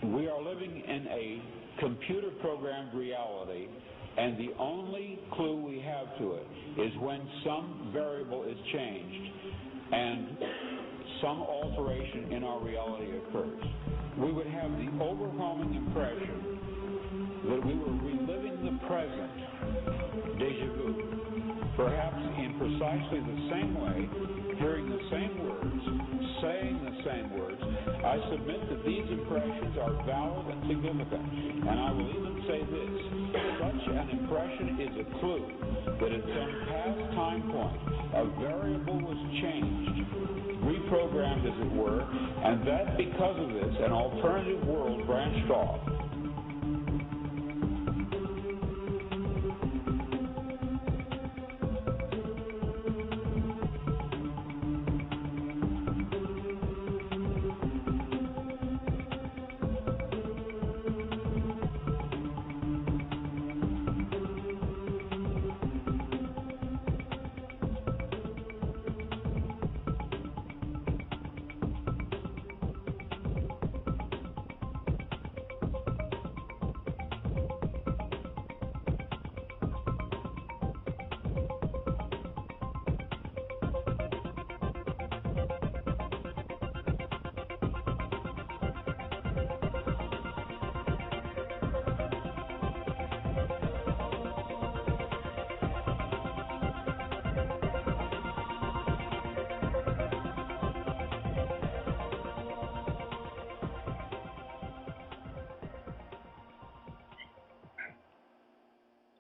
We are living in a computer-programmed reality, and the only clue we have to it is when some variable is changed and some alteration in our reality occurs. We would have the overwhelming impression that we were reliving the present, déjà vu, perhaps in precisely the same way, hearing the same words, saying the same words. I submit that these impressions are valid and significant, and I will even say this: such an impression is a clue that at some past time point a variable was changed, reprogrammed as it were, and that because of this an alternative world branched off.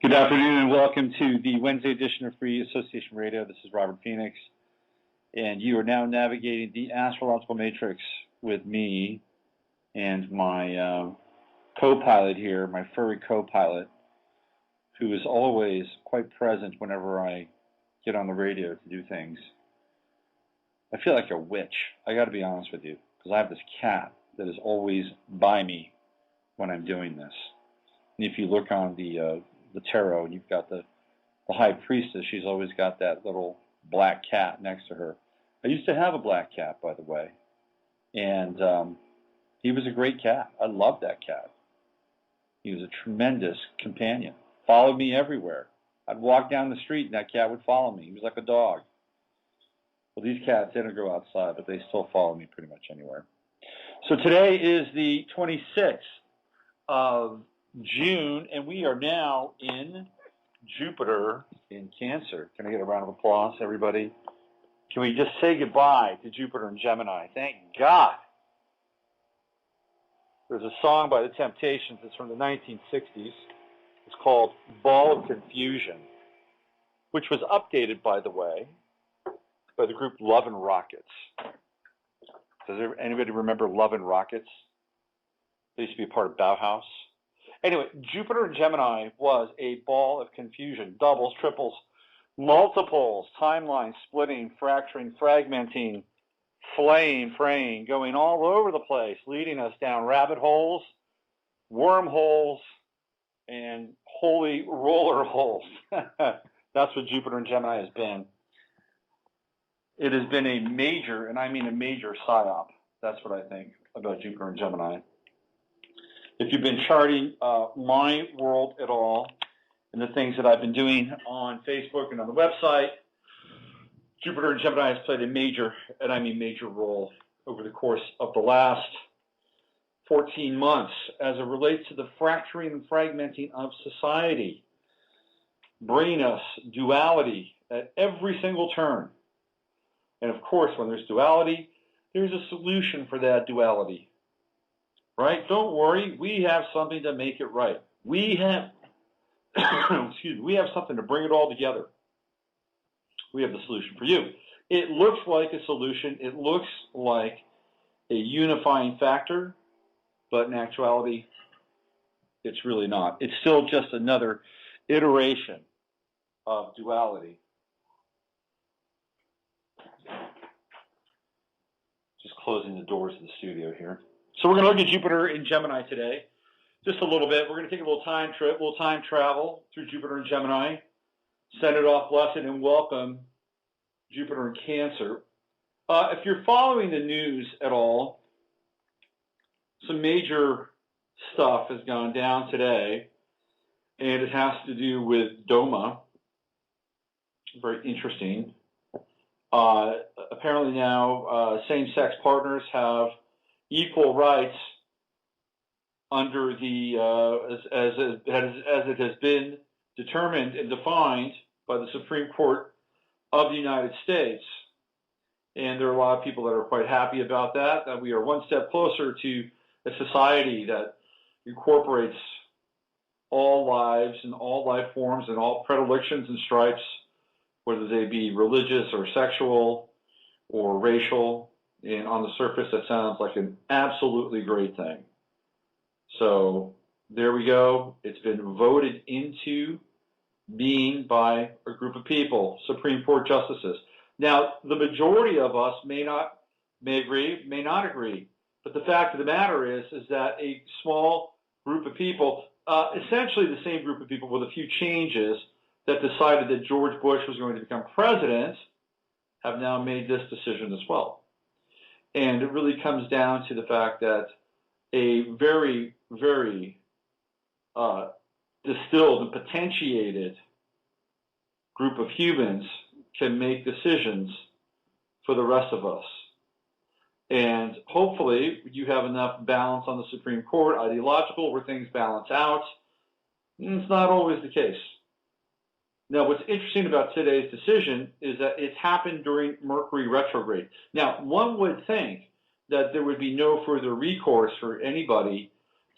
Good afternoon and welcome to the Wednesday edition of Free Association Radio. This is Robert Phoenix, and you are now navigating the astrological matrix with me and my co-pilot here, my furry co-pilot, who is always quite present whenever I get on the radio to do things. I feel like a witch. I got to be honest with you, because I have this cat that is always by me when I'm doing this. And if you look on the tarot, and you've got the high priestess, she's always got that little black cat next to her. I used to have a black cat, by the way, and he was a great cat. I loved that cat. He was a tremendous companion. Followed me everywhere. I'd walk down the street and that cat would follow me. He was like a dog. Well, these cats, they don't go outside, but they still follow me pretty much anywhere. So today is the 26th of June, and we are now in Jupiter in Cancer. Can I get a round of applause, everybody? Can we just say goodbye to Jupiter and Gemini? Thank God. There's a song by the Temptations. It's from the 1960s. It's called Ball of Confusion, which was updated, by the way, by the group Love and Rockets. Does anybody remember Love and Rockets? They used to be a part of Bauhaus. Anyway, Jupiter and Gemini was a ball of confusion. Doubles, triples, multiples, timelines, splitting, fracturing, fragmenting, flaying, fraying, going all over the place, leading us down rabbit holes, wormholes, and holy roller holes. That's what Jupiter and Gemini has been. It has been a major, and I mean a major psyop. That's what I think about Jupiter and Gemini. If you've been charting my world at all and the things that I've been doing on Facebook and on the website, Jupiter and Gemini has played a major, and I mean major role over the course of the last 14 months as it relates to the fracturing and fragmenting of society, bringing us duality at every single turn. And of course, when there's duality, there's a solution for that duality. Right? Don't worry, we have something to make it right. We have, we have something to bring it all together. We have the solution for you. It looks like a solution. It looks like a unifying factor, but in actuality, it's really not. It's still just another iteration of duality. Just closing the doors of the studio here. So we're going to look at Jupiter in Gemini today, just a little bit. We're going to take a little time trip, a little time travel through Jupiter and Gemini, send it off blessed, and welcome Jupiter in Cancer. If you're following the news at all, some major stuff has gone down today, and it has to do with DOMA. Very interesting. Apparently now same-sex partners have equal rights under the as it has been determined and defined by the Supreme Court of the United States. And there are a lot of people that are quite happy about that, that we are one step closer to a society that incorporates all lives and all life forms and all predilections and stripes, whether they be religious or sexual or racial. And on the surface, that sounds like an absolutely great thing. So there we go. It's been voted into being by a group of people, Supreme Court justices. Now, the majority of us may agree, may not agree. But the fact of the matter is that a small group of people, essentially the same group of people with a few changes, that decided that George Bush was going to become president, have now made this decision as well. And it really comes down to the fact that a very, very distilled and potentiated group of humans can make decisions for the rest of us. And hopefully you have enough balance on the Supreme Court, ideological, where things balance out. And it's not always the case. Now, what's interesting about today's decision is that it's happened during Mercury Retrograde. Now, one would think that there would be no further recourse for anybody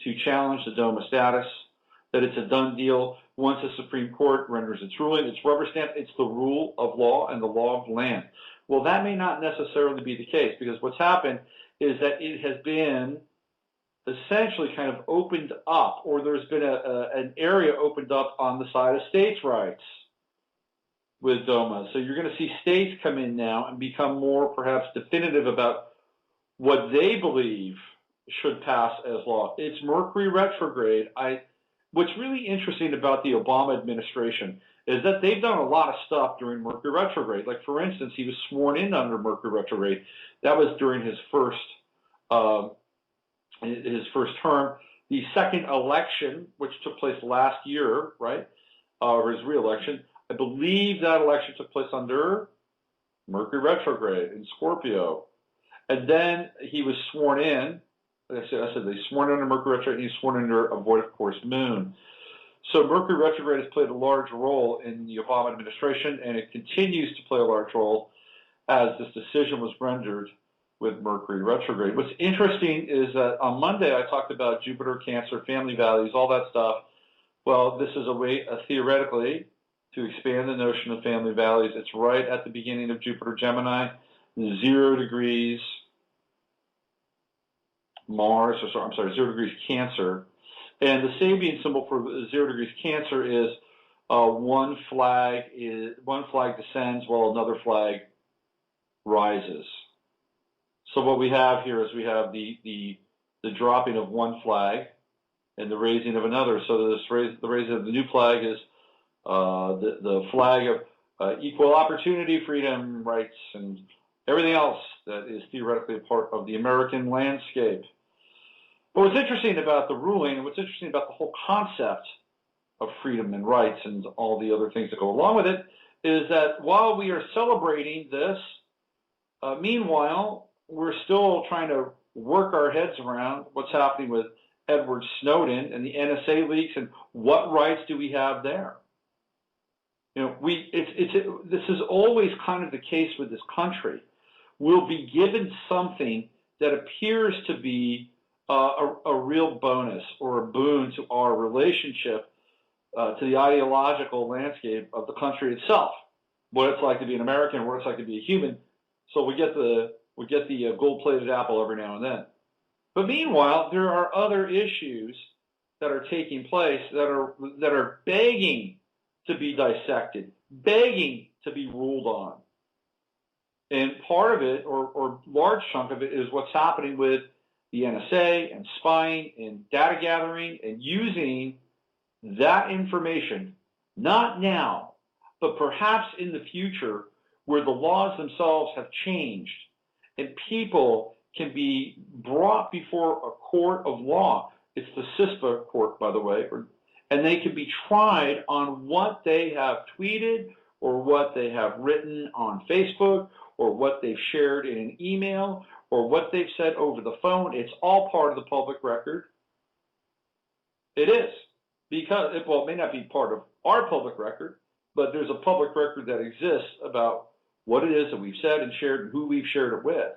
to challenge the DOMA status, that it's a done deal. Once the Supreme Court renders its ruling, it's rubber stamped, it's the rule of law and the law of the land. Well, that may not necessarily be the case, because what's happened is that it has been essentially kind of opened up, or there's been an area opened up on the side of states' rights with DOMA. So you're going to see states come in now and become more perhaps definitive about what they believe should pass as law. It's Mercury Retrograde. What's really interesting about the Obama administration is that they've done a lot of stuff during Mercury Retrograde. Like, for instance, he was sworn in under Mercury Retrograde. That was during his first term. The second election, which took place last year, right, or his re-election, I believe that election took place under Mercury Retrograde in Scorpio. And then he was sworn in. Like I said, they sworn under Mercury Retrograde, and he was sworn under a void, of course, moon. So Mercury Retrograde has played a large role in the Obama administration, and it continues to play a large role as this decision was rendered with Mercury Retrograde. What's interesting is that on Monday I talked about Jupiter, Cancer, family values, all that stuff. Well, this is a way, theoretically, to expand the notion of family values. It's right at the beginning of Jupiter Gemini, 0 degrees Mars, 0 degrees Cancer. And the Sabian symbol for 0 degrees Cancer is one flag descends while another flag rises. So what we have here is we have the dropping of one flag and the raising of another. So the raising of the new flag is the flag of equal opportunity, freedom, rights, and everything else that is theoretically a part of the American landscape. But what's interesting about the ruling, and what's interesting about the whole concept of freedom and rights and all the other things that go along with it, is that while we are celebrating this, meanwhile, we're still trying to work our heads around what's happening with Edward Snowden and the NSA leaks, and what rights do we have there? You know, this is always kind of the case with this country. We'll be given something that appears to be a real bonus or a boon to our relationship to the ideological landscape of the country itself, what it's like to be an American, what it's like to be a human. So we get the gold-plated apple every now and then. But meanwhile, there are other issues that are taking place that are begging to be dissected, begging to be ruled on. And part of it, or large chunk of it, is what's happening with the NSA and spying and data gathering and using that information, not now, but perhaps in the future, where the laws themselves have changed and people can be brought before a court of law. It's the CISPA court, by the way, and they can be tried on what they have tweeted or what they have written on Facebook or what they've shared in an email or what they've said over the phone. It's all part of the public record. It is, because, well, it may not be part of our public record, but there's a public record that exists about what it is that we've said and shared and who we've shared it with.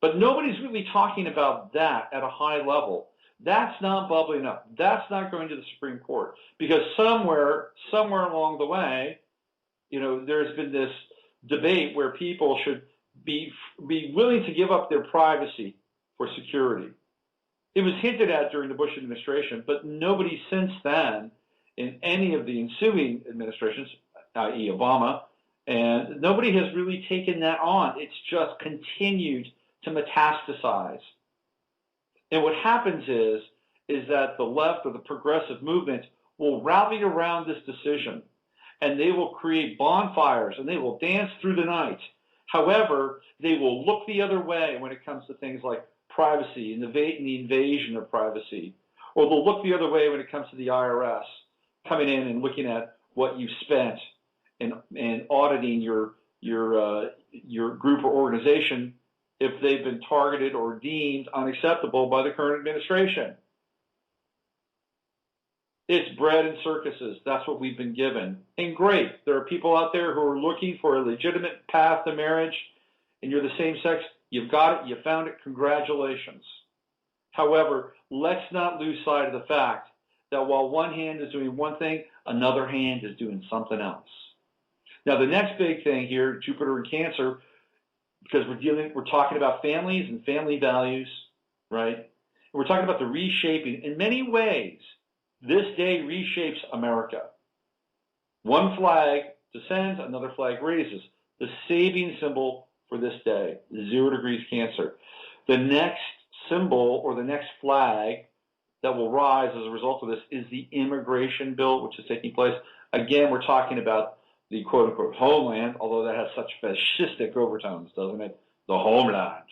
But nobody's really talking about that at a high level. That's not bubbling up. That's not going to the Supreme Court, because somewhere along the way, there's been this debate where people should be willing to give up their privacy for security. It was hinted at during the Bush administration, but nobody since then in any of the ensuing administrations, i.e. Obama, and nobody has really taken that on. It's just continued to metastasize. And what happens is that the left or the progressive movement will rally around this decision, and they will create bonfires, and they will dance through the night. However, they will look the other way when it comes to things like privacy and the invasion of privacy, or they'll look the other way when it comes to the IRS coming in and looking at what you've spent and auditing your group or organization if they've been targeted or deemed unacceptable by the current administration. It's bread and circuses. That's what we've been given. And great, there are people out there who are looking for a legitimate path to marriage, and you're the same sex. You've got it. You found it. Congratulations. However, let's not lose sight of the fact that while one hand is doing one thing, another hand is doing something else. Now, the next big thing here, Jupiter and Cancer, because we're talking about families and family values, right? And we're talking about the reshaping. In many ways, this day reshapes America. One flag descends, another flag raises. The saving symbol for this day, 0 degrees Cancer. The next symbol or the next flag that will rise as a result of this is the immigration bill, which is taking place. Again, we're talking about the quote-unquote homeland, although that has such fascistic overtones, doesn't it? The homeland.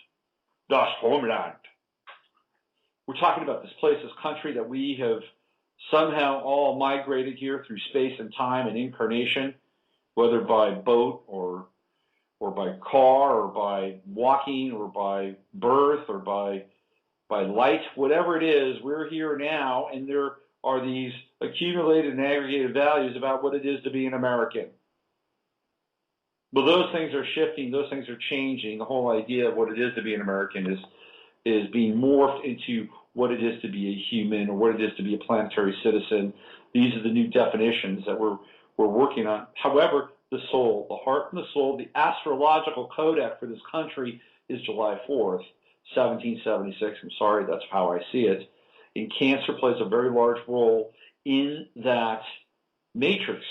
Das Homeland. We're talking about this place, this country that we have somehow all migrated here through space and time and incarnation, whether by boat or by car or by walking or by birth or by light, whatever it is, we're here now, and there are these accumulated and aggregated values about what it is to be an American. Well, those things are shifting, those things are changing. The whole idea of what it is to be an American is being morphed into what it is to be a human or what it is to be a planetary citizen. These are the new definitions that we're working on. However, the soul, the heart and the soul, the astrological codex for this country is July 4th, 1776. I'm sorry, that's how I see it. And Cancer plays a very large role in that matrix,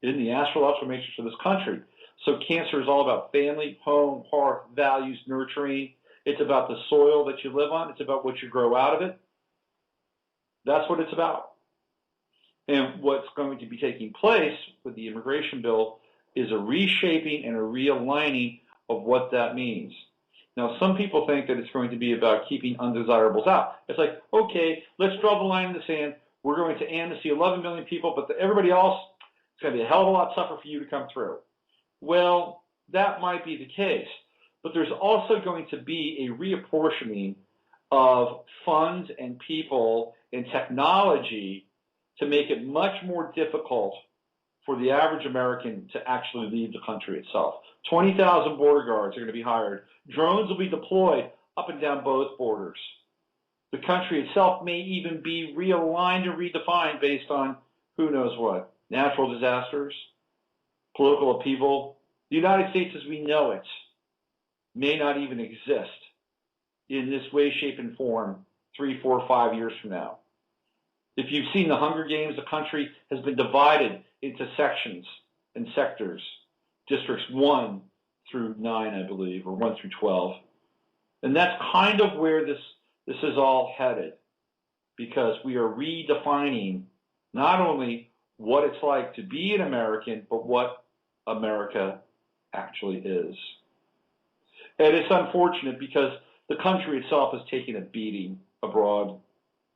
in the astrological matrix of this country. So Cancer is all about family, home, hearth, values, nurturing. It's about the soil that you live on. It's about what you grow out of it. That's what it's about. And what's going to be taking place with the immigration bill is a reshaping and a realigning of what that means. Now, some people think that it's going to be about keeping undesirables out. It's like, okay, let's draw the line in the sand. We're going to amnesty 11 million people, but everybody else, it's going to be a hell of a lot tougher for you to come through. Well, that might be the case, but there's also going to be a reapportioning of funds and people and technology to make it much more difficult for the average American to actually leave the country itself. 20,000 border guards are going to be hired. Drones will be deployed up and down both borders. The country itself may even be realigned and redefined based on who knows what. Natural disasters, political upheaval. The United States as we know it may not even exist in this way, shape, and form 3, 4, 5 years from now. If you've seen the Hunger Games, the country has been divided into sections and sectors, districts 1 through 9, I believe, or 1 through 12. And that's kind of where this is all headed, because we are redefining not only what it's like to be an American, but what America actually is. And it's unfortunate because The country itself has taken a beating abroad,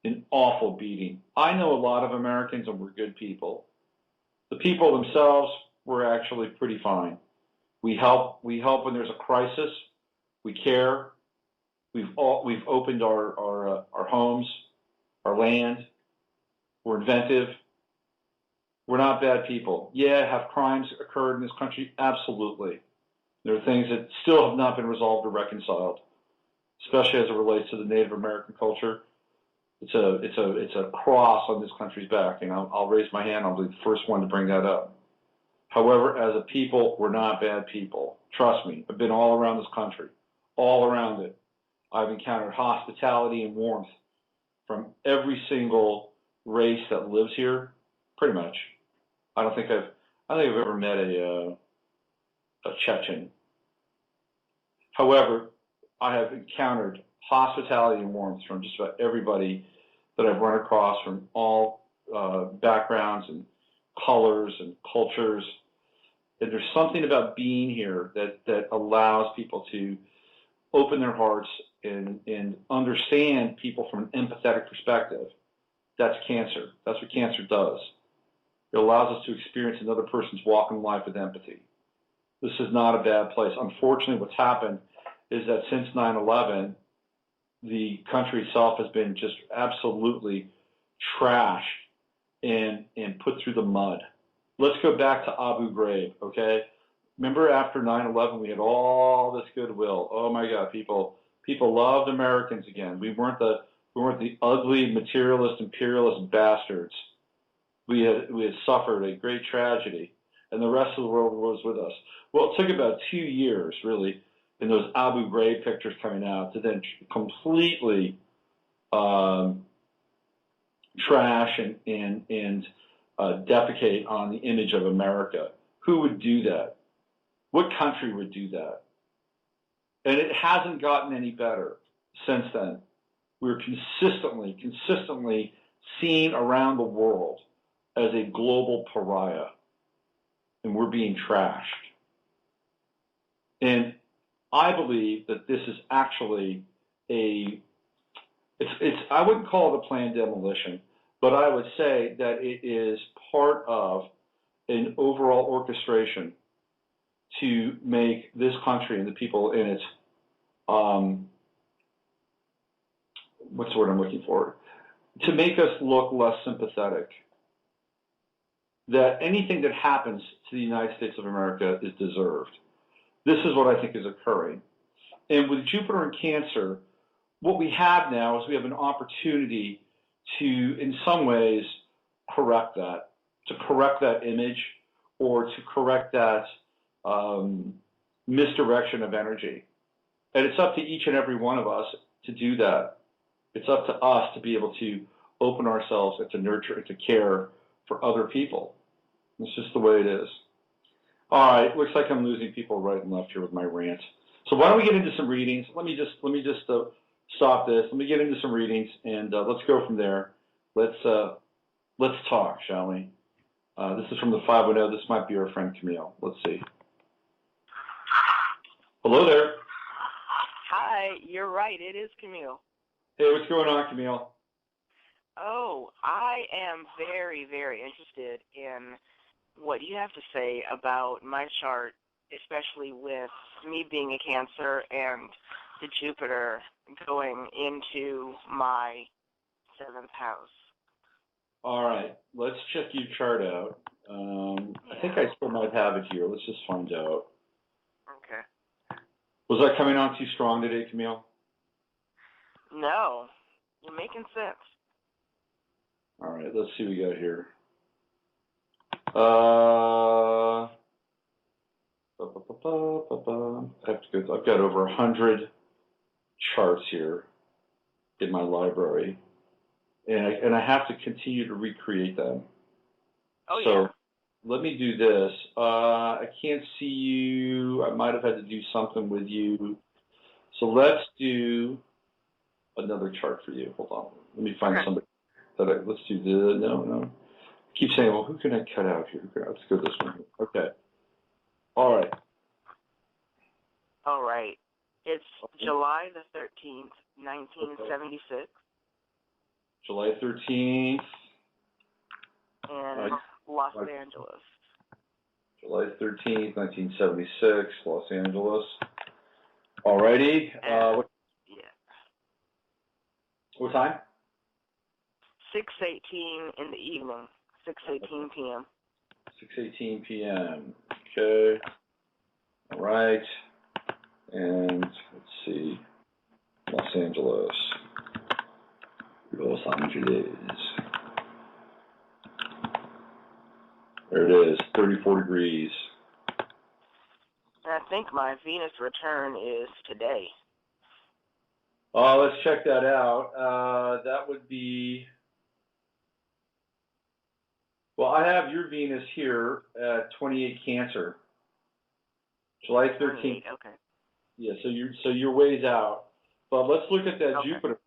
an awful beating. I know a lot of Americans, and we're good people. The people themselves were actually pretty fine. We help when there's a crisis. We care. We've opened our homes, our land. We're inventive. We're not bad people. Yeah, have crimes occurred in this country? Absolutely. There are things that still have not been resolved or reconciled, especially as it relates to the Native American culture. It's a cross on this country's back, and I'll raise my hand. I'll be the first one to bring that up. However, as a people, we're not bad people. Trust me. I've been all around this country, all around it. I've encountered hospitality and warmth from every single race that lives here, pretty much. I don't think I've ever met a Chechen. However, I have encountered hospitality and warmth from just about everybody that I've run across from all backgrounds and colors and cultures. And there's something about being here that allows people to open their hearts and understand people from an empathetic perspective. That's cancer. That's what cancer does. It allows us to experience another person's walk in life with empathy. This is not a bad place. Unfortunately, what's happened is that since 9/11, the country itself has been just absolutely trashed and put through the mud. Let's go back to Abu Ghraib, okay? Remember after 9/11, we had all this goodwill. Oh my God, people loved Americans again. We weren't the ugly materialist imperialist bastards. We had suffered a great tragedy, and the rest of the world was with us. Well, it took about 2 years, really, in those Abu Ghraib pictures coming out to then completely trash and defecate on the image of America. Who would do that? What country would do that? And it hasn't gotten any better since then. We're consistently seen around the world as a global pariah, and we're being trashed. And I believe that this is actually I wouldn't call it a planned demolition, but I would say that it is part of an overall orchestration to make this country and the people in it, what's the word I'm looking for? To make us look less sympathetic. That anything that happens to the United States of America is deserved. This is what I think is occurring. And with Jupiter in Cancer, what we have now is we have an opportunity to, in some ways, correct that image, or to correct that misdirection of energy. And it's up to each and every one of us to do that. It's up to us to be able to open ourselves and to nurture and to care for other people. It's just the way it is. All right, looks like I'm losing people right and left here with my rant. So why don't we get into some readings? Let me just stop this. Let me get into some readings, and let's go from there. Let's talk, shall we? This is from the 510. This might be our friend Camille. Let's see. Hello there. Hi, you're right. It is Camille. Hey, what's going on, Camille? Oh, I am very, very interested in what you have to say about my chart, especially with me being a Cancer and the Jupiter going into my 7th house. All right, let's check your chart out. I think I still might have it here. Let's just find out. Okay. Was I coming on too strong today, Camille? No, you're making sense. All right, let's see what we got here. I have to go. I've got over 100 charts here in my library, and I have to continue to recreate them. Oh, so yeah. Let me do this. I can't see you. I might have had to do something with you. So let's do another chart for you. Hold on. Let me find somebody. Let's do the, no. I keep saying, well, who can I cut out here? Let's go this one. Okay. All right. All right. It's July the 13th, 1976. Okay. July 13th. In Los Angeles. July 13th, 1976, Los Angeles. Alrighty. What time? 6:18 in the evening. 6:18 p.m. 6:18 p.m. Okay. All right. And let's see. Los Angeles. Los Angeles. There it is, 34 degrees. And I think my Venus return is today. Let's check that out. That would be, well, I have your Venus here at 28 Cancer. July 13th. Okay. Yeah, so you're ways out. But let's look at that Jupiter.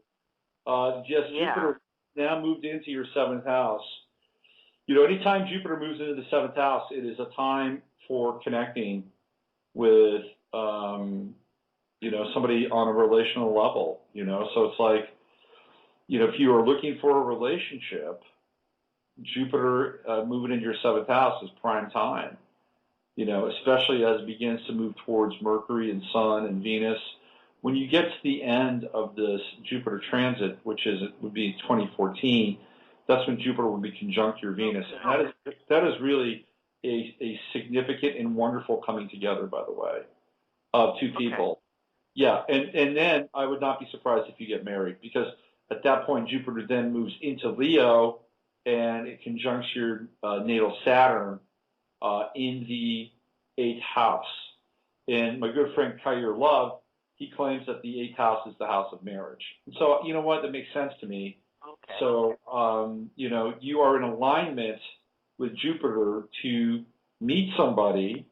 Jupiter now moved into your 7th house. You know, anytime Jupiter moves into the 7th house, it is a time for connecting with, somebody on a relational level, So it's like, if you are looking for a relationship, Jupiter moving into your 7th house is prime time, especially as it begins to move towards Mercury and Sun and Venus. When you get to the end of this Jupiter transit, which would be 2014, that's when Jupiter will be conjunct your Venus. And that is really a significant and wonderful coming together, by the way, of two people. Yeah, and then I would not be surprised if you get married, because at that point Jupiter then moves into Leo, and it conjuncts your natal Saturn in the 8th house. And my good friend Kyrie Love, he claims that the 8th house is the house of marriage. And so, you know what, that makes sense to me. Okay. So, you are in alignment with Jupiter to meet somebody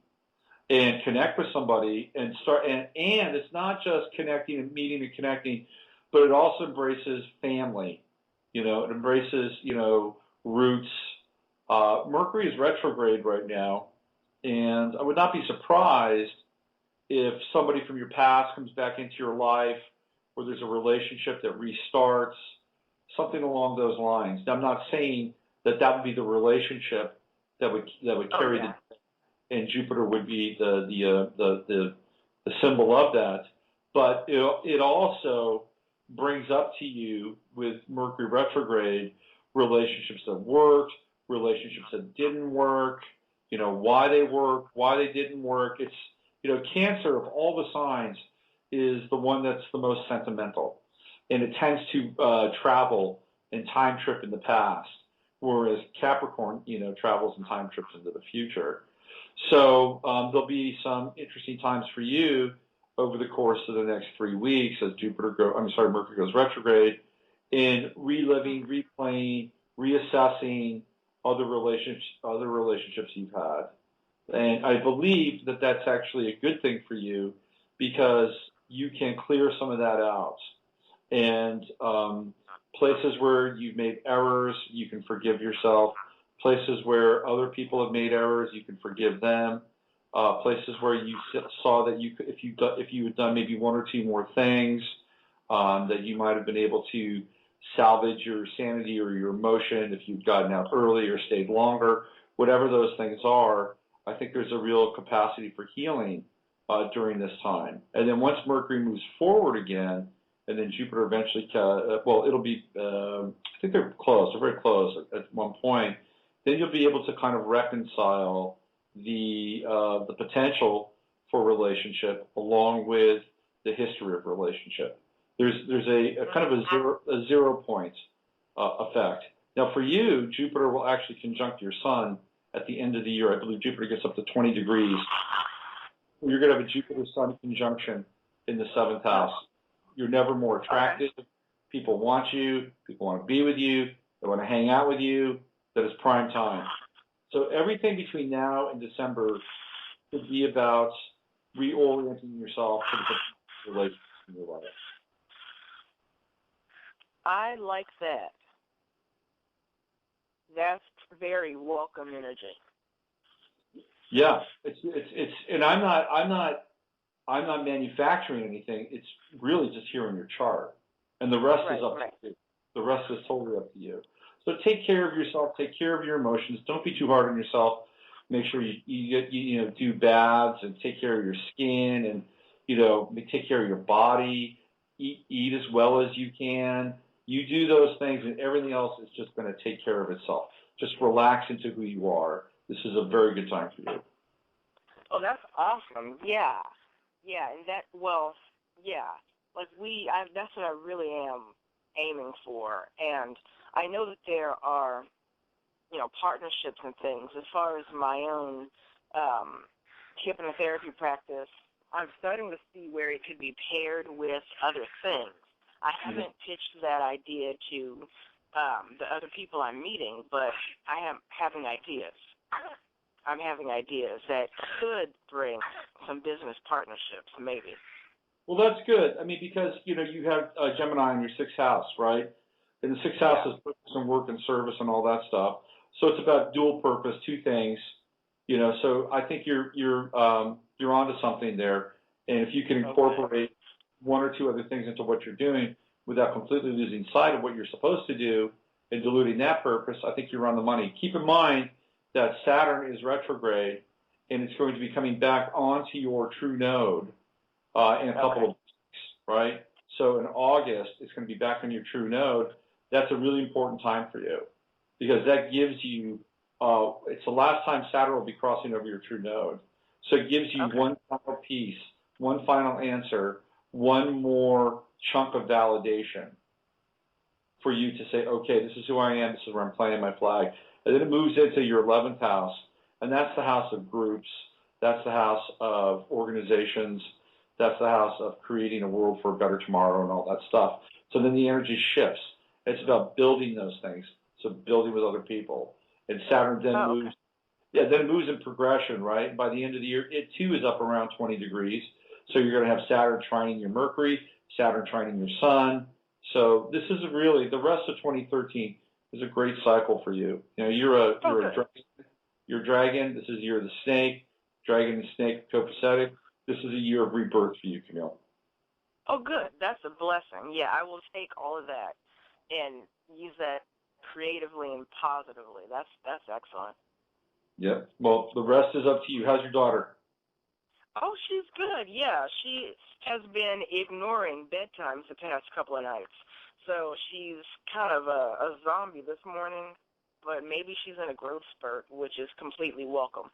and connect with somebody and start. And it's not just connecting and meeting and connecting, but it also embraces family. It embraces, roots. Mercury is retrograde right now, and I would not be surprised if somebody from your past comes back into your life, or there's a relationship that restarts, something along those lines. Now, I'm not saying that would be the relationship that would carry the, and Jupiter would be the symbol of that. But it also brings up to you with Mercury retrograde relationships that worked, relationships that didn't work, why they worked, why they didn't work. It's, Cancer, of all the signs, is the one that's the most sentimental. And it tends to travel and time trip in the past, whereas Capricorn, travels and time trips into the future. So there'll be some interesting times for you over the course of the next 3 weeks as Mercury goes retrograde, in reliving, replaying, reassessing other relationships you've had. And I believe that that's actually a good thing for you, because you can clear some of that out. And places where you've made errors, you can forgive yourself. Places where other people have made errors, you can forgive them. Places where you saw that if you had done maybe one or two more things, that you might have been able to salvage your sanity or your emotion if you'd gotten out early or stayed longer. Whatever those things are, I think there's a real capacity for healing during this time. And then once Mercury moves forward again, and then Jupiter eventually, it'll be, I think they're close, they're very close at one point, then you'll be able to kind of reconcile the potential for relationship along with the history of relationship. There's a kind of a zero point effect. Now for you, Jupiter will actually conjunct your Sun at the end of the year. I believe Jupiter gets up to 20 degrees. You're going to have a Jupiter-Sun conjunction in the 7th house. You're never more attractive. Okay. People want you. People want to be with you. They want to hang out with you. That is prime time. So everything between now and December could be about reorienting yourself to the relationship in your life. I like that. That's very welcome energy. Yeah, it's and I'm I'm not manufacturing anything. It's really just here in your chart. And the rest is up to you. The rest is totally up to you. So take care of yourself. Take care of your emotions. Don't be too hard on yourself. Make sure you do baths and take care of your skin and, take care of your body. Eat as well as you can. You do those things and everything else is just going to take care of itself. Just relax into who you are. This is a very good time for you. Oh, that's awesome. Yeah. Yeah, and that's what I really am aiming for. And I know that there are, partnerships and things. As far as my own hypnotherapy practice, I'm starting to see where it could be paired with other things. I haven't pitched that idea to the other people I'm meeting, but I am having ideas. I'm having ideas that could bring some business partnerships, maybe. Well, that's good. I mean, because, you have Gemini in your 6th house, right? And the 6th house is purpose and work and service and all that stuff. So it's about dual purpose, two things, so I think you're onto something there. And if you can incorporate one or two other things into what you're doing without completely losing sight of what you're supposed to do and diluting that purpose, I think you're on the money. Keep in mind that Saturn is retrograde, and it's going to be coming back onto your true node in a couple of weeks, right? So in August, it's going to be back on your true node. That's a really important time for you because that gives you, it's the last time Saturn will be crossing over your true node. So it gives you one final piece, one final answer, one more chunk of validation for you to say, okay, this is who I am, this is where I'm planting my flag. And then it moves into your 11th house, and that's the house of groups, that's the house of organizations, that's the house of creating a world for a better tomorrow and all that stuff. So then the energy shifts. It's about building those things, so building with other people. And Saturn then moves, then it moves in progression, right? And by the end of the year, it too is up around 20 degrees. So you're going to have Saturn trining your Mercury, Saturn trining your Sun. So this is really, the rest of 2013 is a great cycle for you. You're a dragon. This is the year of the snake. Dragon and snake, copacetic. This is a year of rebirth for you, Camille. Oh, good. That's a blessing. Yeah, I will take all of that and use that creatively and positively. That's excellent. Yeah. Well, the rest is up to you. How's your daughter? Oh, she's good. Yeah, she has been ignoring bedtimes the past couple of nights. So she's kind of a zombie this morning, but maybe she's in a growth spurt, which is completely welcome.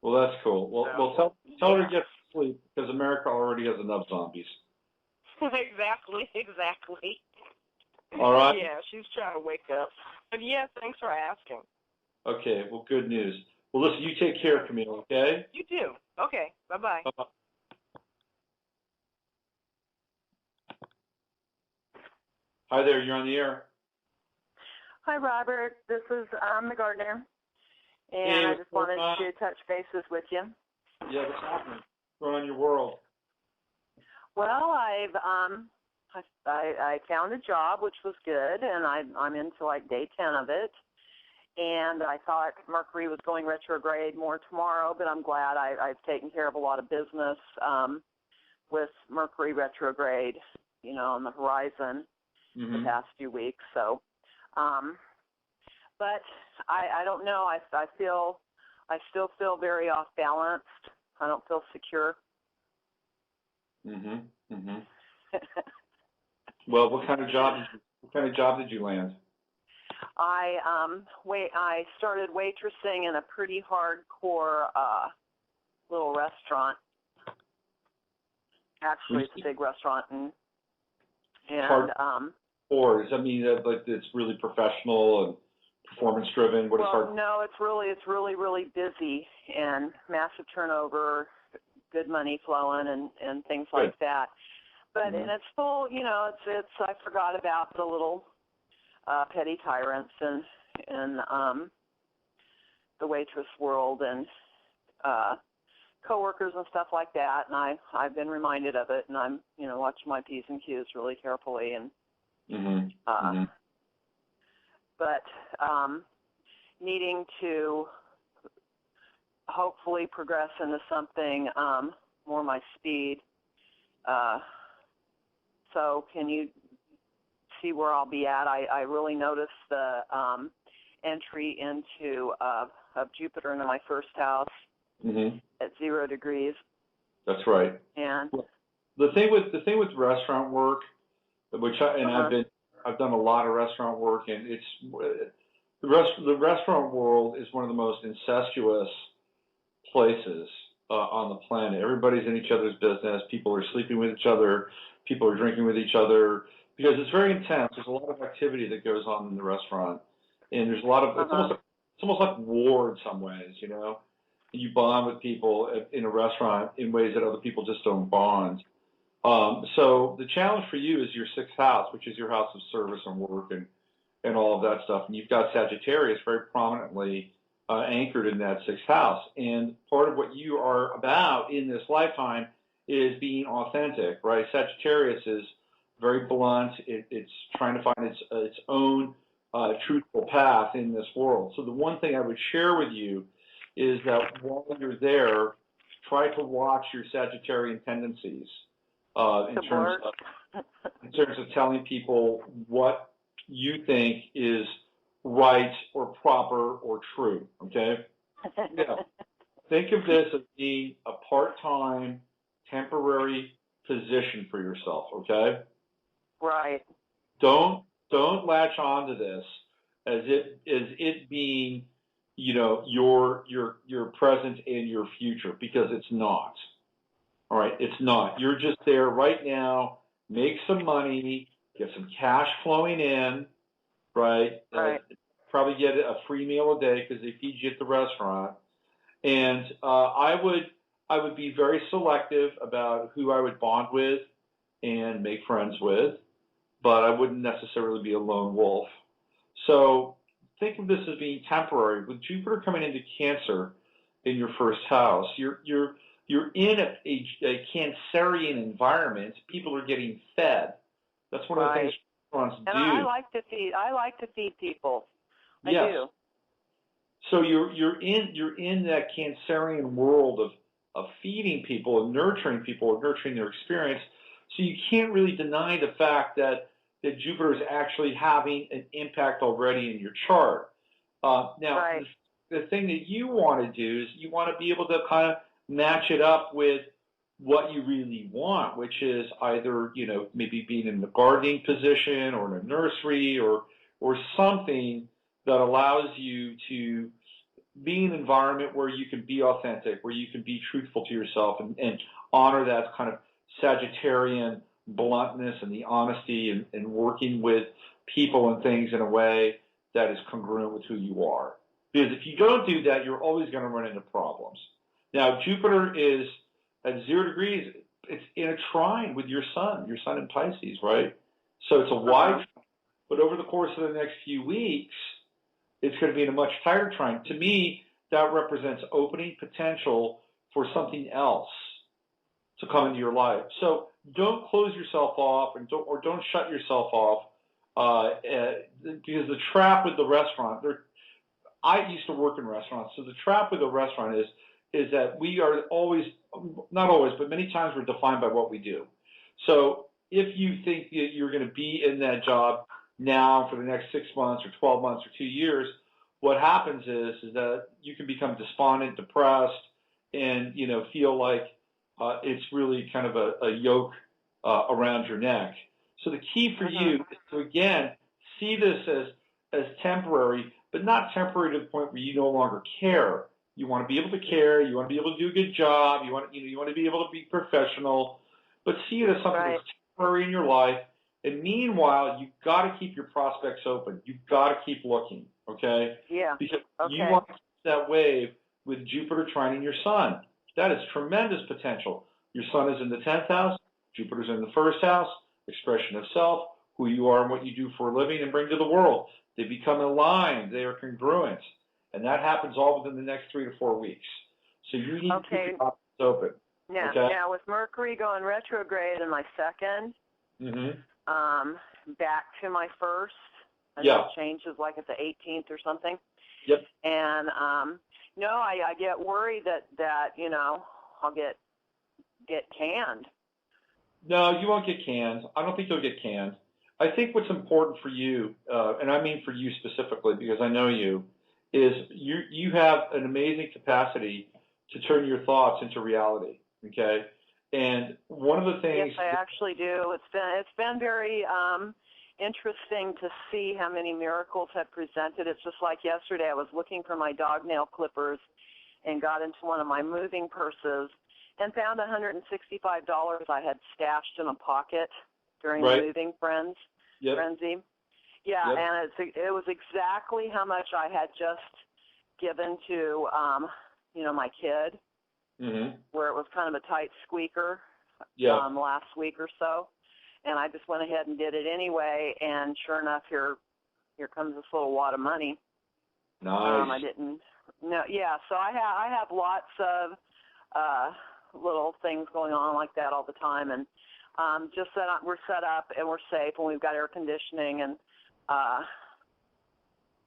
Well, that's cool. Well, tell her to get sleep because America already has enough zombies. Exactly. All right. Yeah, she's trying to wake up. But yeah, thanks for asking. Okay. Well, good news. Well, listen, you take care, Camille. Okay. You too. Okay. Bye-bye. Bye-bye. Hi there. You're on the air. Hi, Robert. This is the gardener, and I just wanted to touch bases with you. Yeah, what's happening? What's going on in your world? Well, I found a job, which was good, and I'm into like day 10 of it. And I thought Mercury was going retrograde more tomorrow, but I'm glad I've taken care of a lot of business with Mercury retrograde, on the horizon the past few weeks. So, but I don't know. I still feel very off balanced. I don't feel secure. Well, what kind of job did you land? I started waitressing in a pretty hardcore little restaurant. Actually, it's a big restaurant, and or does that mean that like it's really professional and performance driven? What is hard? No, it's really busy and massive turnover, good money flowing, and things like that. But and it's full, it's I forgot about the little petty tyrants and the waitress world and coworkers and stuff like that, and I've been reminded of it, and I'm watching my P's and Q's really carefully, and but needing to hopefully progress into something more my speed. So can you see where I'll be at? I really noticed the entry into of Jupiter into my first house at 0 degrees. That's right. And the thing with restaurant work, which I've done a lot of restaurant work, and the restaurant world is one of the most incestuous places on the planet. Everybody's in each other's business. People are sleeping with each other. People are drinking with each other because it's very intense. There's a lot of activity that goes on in the restaurant, and there's a lot of it's almost like war in some ways. You know, you bond with people in a restaurant in ways that other people just don't bond. So the challenge for you is your sixth house, which is your house of service and work and all of that stuff. And you've got Sagittarius very prominently anchored in that sixth house. And part of what you are about in this lifetime is being authentic, right? Sagittarius is very blunt. It's trying to find its own truthful path in this world. So the one thing I would share with you is that while you're there, try to watch your Sagittarian tendencies in terms of telling people what you think is right or proper or true, okay? Yeah. Think of this as being a part-time, temporary position for yourself, okay? Right. Don't latch onto this as it being, you know, your present and your future, because it's not. All right, it's not. You're just there right now. Make some money, get some cash flowing in, right? Probably get a free meal a day because they feed you at the restaurant. And I would be very selective about who I would bond with and make friends with, but I wouldn't necessarily be a lone wolf. So think of this as being temporary. With Jupiter coming into Cancer in your first house, you're in a Cancerian environment. People are getting fed. That's one of the things restaurants do. And I like to feed people. I do. So you're in that Cancerian world of feeding people and nurturing their experience. So you can't really deny the fact that Jupiter is actually having an impact already in your chart. Now, the thing that you want to do is you want to be able to kind of match it up with what you really want, which is either, you know, maybe being in the gardening position or in a nursery or something that allows you to be in an environment where you can be authentic, where you can be truthful to yourself and honor that kind of Sagittarian bluntness and the honesty and working with people and things in a way that is congruent with who you are. Because if you don't do that, you're always going to run into problems. Now, Jupiter is at 0 degrees. It's in a trine with your sun in Pisces, right? So it's a wide trine. But over the course of the next few weeks, it's going to be in a much tighter trine. To me, that represents opening potential for something else to come into your life. So don't close yourself off and don't shut yourself off because the trap with the restaurant, I used to work in restaurants, so the trap with the restaurant is that we are always, not always, but many times we're defined by what we do. So if you think that you're going to be in that job now for the next 6 months or 12 months or 2 years, what happens is that you can become despondent, depressed, and, you know, feel like it's really kind of a yoke around your neck. So the key for you is to, again, see this as temporary, but not temporary to the point where you no longer care. You want to be able to care. You want to be able to do a good job. You want to be able to be professional, but see it as something that's temporary in your life. And meanwhile, you've got to keep your prospects open. You've got to keep looking, okay? Yeah. Because you want to keep that wave with Jupiter trining your sun. That is tremendous potential. Your sun is in the 10th house. Jupiter's in the first house. Expression of self, who you are and what you do for a living and bring to the world. They become aligned. They are congruent. And that happens all within the next 3 to 4 weeks. So you need to keep your options open. Yeah. Okay? Now, with Mercury going retrograde in my second, back to my first, I know it changes like at the 18th or something. Yep. And, no, I get worried that, you know, I'll get get canned. No, you won't get canned. I don't think you'll get canned. I think what's important for you, and I mean for you specifically because I know you, is you have an amazing capacity to turn your thoughts into reality. Okay, and one of the things. Yes, I actually do. It's been very interesting to see how many miracles have presented. It's just like yesterday. I was looking for my dog nail clippers and got into one of my moving purses and found $165 I had stashed in a pocket during the moving frenzy. Yeah, Yep. and it was exactly how much I had just given to, my kid, where it was kind of a tight squeaker last week or so. And I just went ahead and did it anyway, and sure enough, here comes this little wad of money. Nice. I didn't. No, yeah. So I have lots of little things going on like that all the time, and just that we're set up and we're safe, and we've got air conditioning and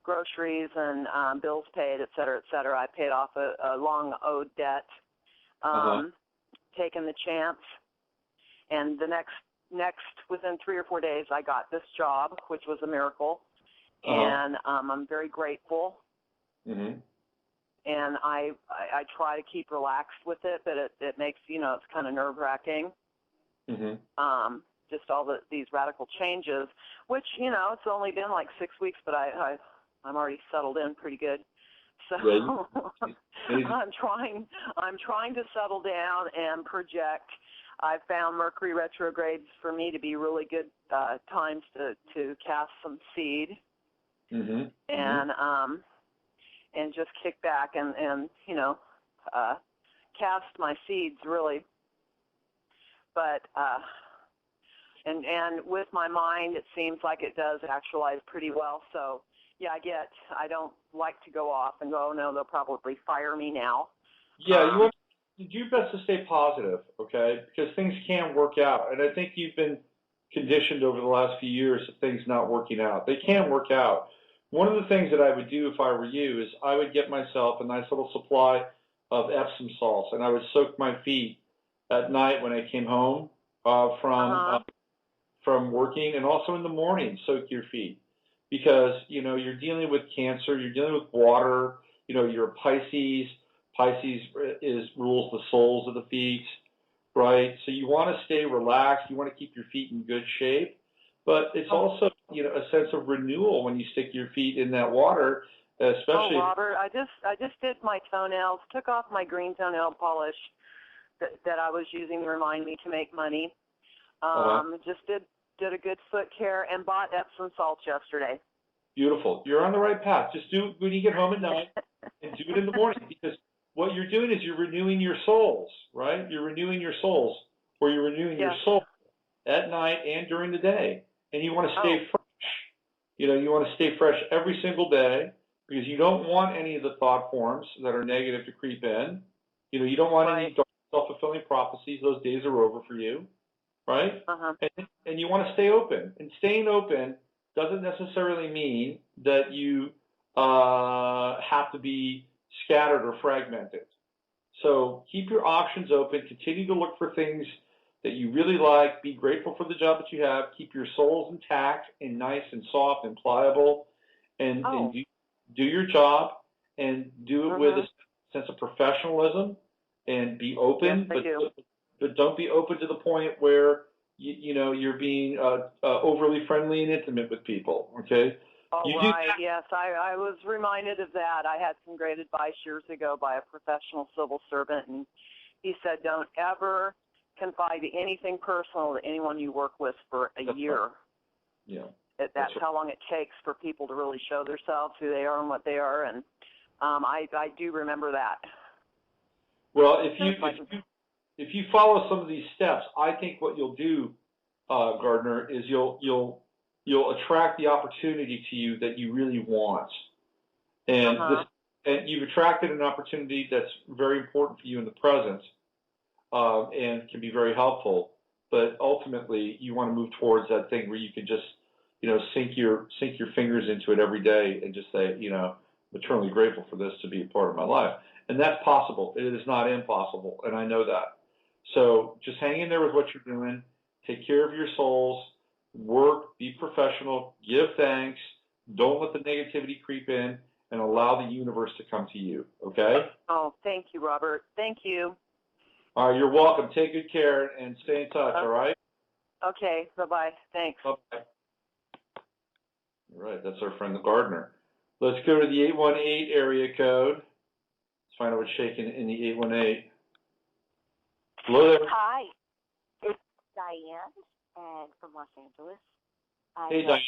groceries and bills paid, et cetera, et cetera. I paid off a long owed debt, taking the chance, and the next within 3 or 4 days I got this job, which was a miracle, and I'm very grateful. And I try to keep relaxed with it, but it makes, it's kind of nerve-wracking. Just all these radical changes, which, it's only been like 6 weeks, but I'm already settled in pretty good. So I'm trying to settle down and project. I've found Mercury Retrogrades for me to be really good times to cast some seed. And just kick back and cast my seeds, really. But and with my mind, it seems like it does actualize pretty well. So yeah, I don't like to go off and go, oh no, they'll probably fire me now. Yeah, you want to do your best to stay positive, okay? Because things can work out, and I think you've been conditioned over the last few years of things not working out. They can work out. One of the things that I would do if I were you is I would get myself a nice little supply of Epsom salts, and I would soak my feet at night when I came home from working, and also in the morning, soak your feet. Because, you're dealing with Cancer, you're dealing with water, you're a Pisces. Pisces rules the soles of the feet, right? So you want to stay relaxed, you want to keep your feet in good shape. But it's also, a sense of renewal when you stick your feet in that water, especially. Oh, Robert, I just did my toenails, took off my green toenail polish that I was using to remind me to make money. Just did a good foot care and bought Epsom salts yesterday. Beautiful. You're on the right path. Just do it when you get home at night and do it in the morning, because what you're doing is you're renewing your souls, right? You're renewing your souls, or you're renewing your soul at night and during the day. And you want to stay fresh. You want to stay fresh every single day, because you don't want any of the thought forms that are negative to creep in. You don't want any dark self-fulfilling prophecies. Those days are over for you, right? And you want to stay open. And staying open doesn't necessarily mean that you have to be scattered or fragmented. So keep your options open. Continue to look for things that you really like. Be grateful for the job that you have. Keep your souls intact and nice and soft and pliable, and do your job, and do it with a sense of professionalism, and be open. But don't be open to the point where you're being overly friendly and intimate with people. Okay. Yes, I was reminded of that. I had some great advice years ago by a professional civil servant, and he said, don't ever confide anything personal to anyone you work with for a year. Right. Yeah. That's how long it takes for people to really show themselves, who they are and what they are, and I do remember that. Well, if you follow some of these steps, I think what you'll do, Gardner, is you'll attract the opportunity to you that you really want, and and you've attracted an opportunity that's very important for you in the present, and can be very helpful. But ultimately, you want to move towards that thing where you can just, sink your fingers into it every day and just say, I'm eternally grateful for this to be a part of my life. And that's possible. It is not impossible, and I know that. So just hang in there with what you're doing. Take care of your souls. Work. Be professional. Give thanks. Don't let the negativity creep in, and allow the universe to come to you. Okay? Oh, thank you, Robert. Thank you. All right. You're welcome. Take good care and stay in touch. All right? Okay. Bye-bye. Thanks. Bye-bye. All right. That's our friend the gardener. Let's go to the 818 area code. Let's find out what's shaking in the 818. Hello there. Hi, it's Diane, and from Los Angeles. Hey, Diane.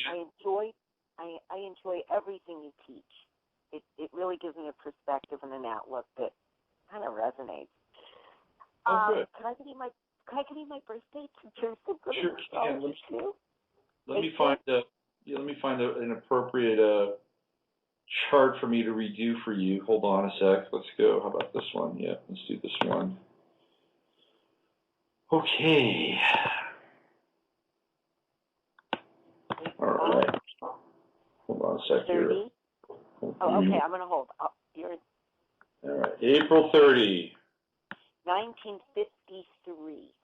I enjoy everything you teach. It really gives me a perspective and an outlook that kind of resonates. Oh, good. Can I give you my birthday to turn some good Sure can. too? Let me find an appropriate chart for me to redo for you. Hold on a sec. Let's go. How about this one? Yeah, let's do this one. Okay. All right. Hold on a sec here. 30? Oh, okay, I'm going to hold. You're All right. April 30. 1953,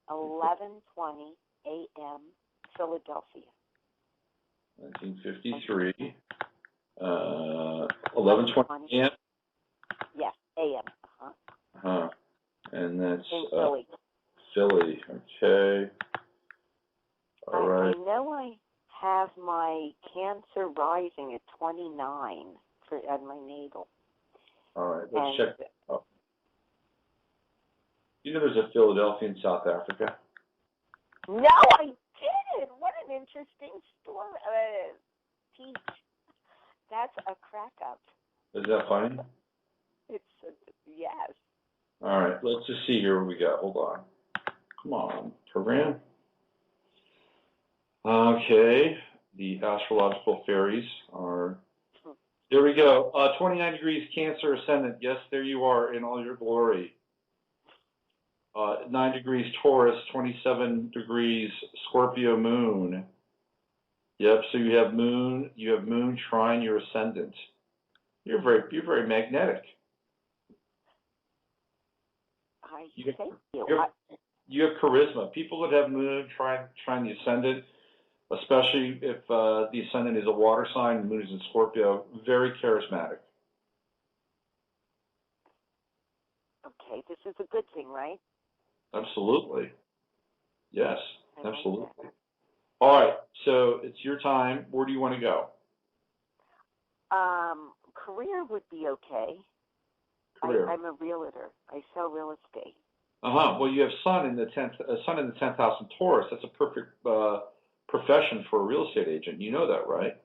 11:20 a.m., Philadelphia. 1953. 11:20 a.m. Yes, a.m. Uh-huh. And that's in Philly. Philly. Okay. All right. I know I have my Cancer rising at 29 at my natal. All right. Let's check that out. You know there's a Philadelphia in South Africa? No, I didn't. What an interesting story. Pete, that's a crack up. Is that funny? Yes. All right. Let's just see here what we got. Hold on. Come on, program. Okay. The astrological fairies are... There we go. 29 degrees Cancer ascendant. Yes, there you are in all your glory. 9 degrees Taurus, 27 degrees Scorpio moon. Yep, so you have moon trine your ascendant. You're very magnetic. Thank you. You have charisma. People that have moon trine the ascendant, especially if the ascendant is a water sign, the moon is in Scorpio, very charismatic. Okay, this is a good thing, right? Absolutely. Yes, absolutely. All right, so it's your time. Where do you want to go? Career would be okay. Career. I'm a realtor. I sell real estate. Well, you have Sun in the 10th house in Taurus. That's a perfect profession for a real estate agent. You know that, right?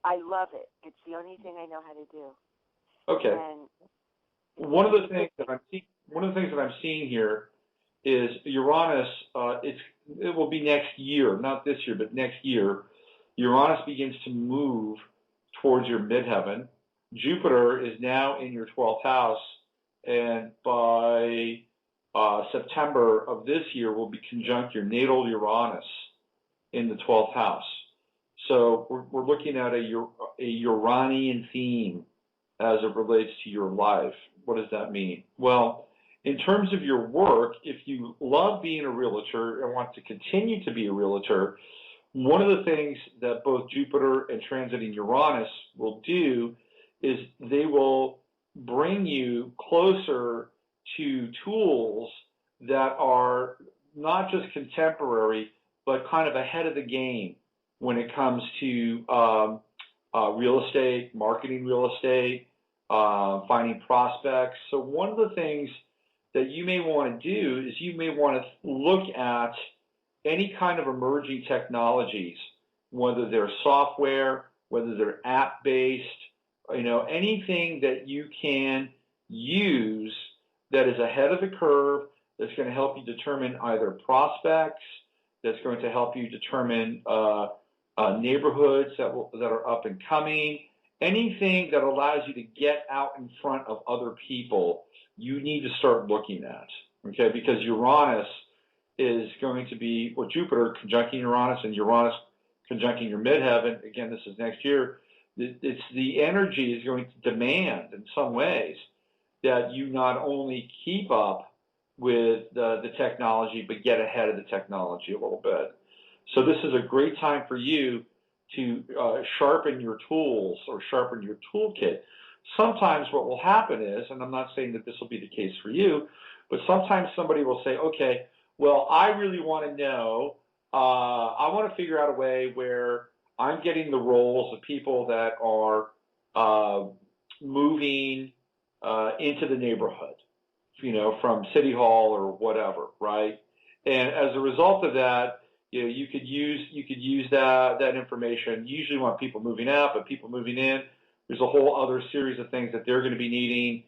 I love it. It's the only thing I know how to do. Okay. And one of the things that I'm seeing here is Uranus. It will be next year, not this year, but next year. Uranus begins to move towards your midheaven. Jupiter is now in your 12th house, and by September of this year will be conjunct your natal Uranus in the 12th house. So we're looking at a Uranian theme as it relates to your life. What does that mean? Well, in terms of your work, if you love being a realtor and want to continue to be a realtor, one of the things that both Jupiter and transiting Uranus will do is they will bring you closer to tools that are not just contemporary, but kind of ahead of the game when it comes to real estate, marketing real estate, finding prospects. So one of the things that you may want to do is you may want to look at any kind of emerging technologies, whether they're software, whether they're app-based, anything that you can use that is ahead of the curve, that's going to help you determine either prospects, that's going to help you determine neighborhoods that are up and coming, anything that allows you to get out in front of other people, you need to start looking at, okay? Because Uranus is going to be, Jupiter conjuncting Uranus and Uranus conjuncting your midheaven, again, this is next year, the energy is going to demand in some ways that you not only keep up with the technology, but get ahead of the technology a little bit. So this is a great time for you to sharpen your tools or sharpen your toolkit. Sometimes what will happen is, and I'm not saying that this will be the case for you, but sometimes somebody will say, okay, well, I really want to know, I want to figure out a way where I'm getting the roles of people that are moving into the neighborhood, from City Hall or whatever, right? And as a result of that, you could use that information. You usually want people moving out, but people moving in, there's a whole other series of things that they're going to be needing,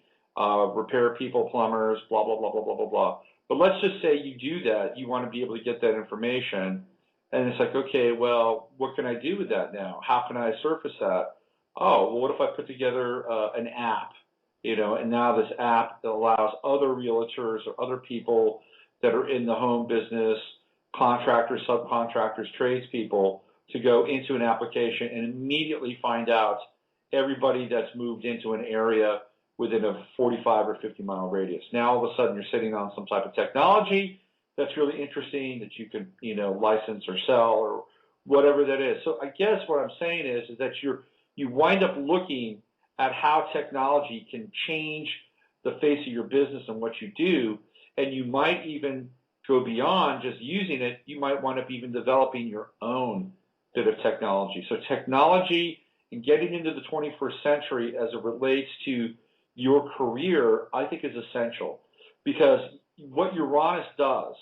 repair people, plumbers, blah, blah, blah, blah, blah, blah, blah. But let's just say you do that. You want to be able to get that information. And it's like, okay, well, what can I do with that now? How can I surface that? Oh, well, what if I put together an app, and now this app that allows other realtors or other people that are in the home business, contractors, subcontractors, tradespeople, to go into an application and immediately find out everybody that's moved into an area within a 45 or 50-mile radius. Now, all of a sudden, you're sitting on some type of technology that's really interesting that you can, license or sell or whatever that is. So I guess what I'm saying is that you wind up looking at how technology can change the face of your business and what you do, and you might even go beyond just using it. You might wind up even developing your own bit of technology. So technology and getting into the 21st century as it relates to your career, I think, is essential, because what Uranus does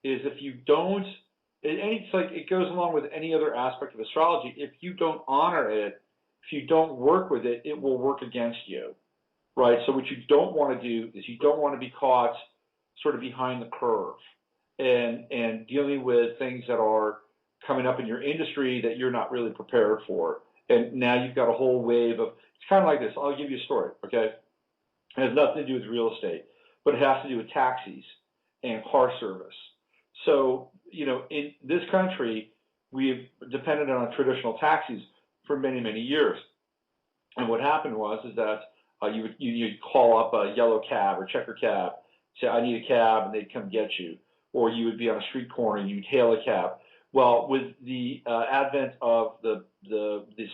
is if you don't, and it's like it goes along with any other aspect of astrology, if you don't honor it, if you don't work with it, it will work against you, right? So what you don't want to do is you don't want to be caught sort of behind the curve and dealing with things that are coming up in your industry that you're not really prepared for. And now you've got a whole wave of, it's kind of like this. I'll give you a story, okay? It has nothing to do with real estate, but it has to do with taxis and car service. So, in this country, we've depended on traditional taxis for many, many years. And what happened is that you'd call up a yellow cab or checker cab, say, I need a cab, and they'd come get you. Or you would be on a street corner and you'd hail a cab. Well, with the advent of the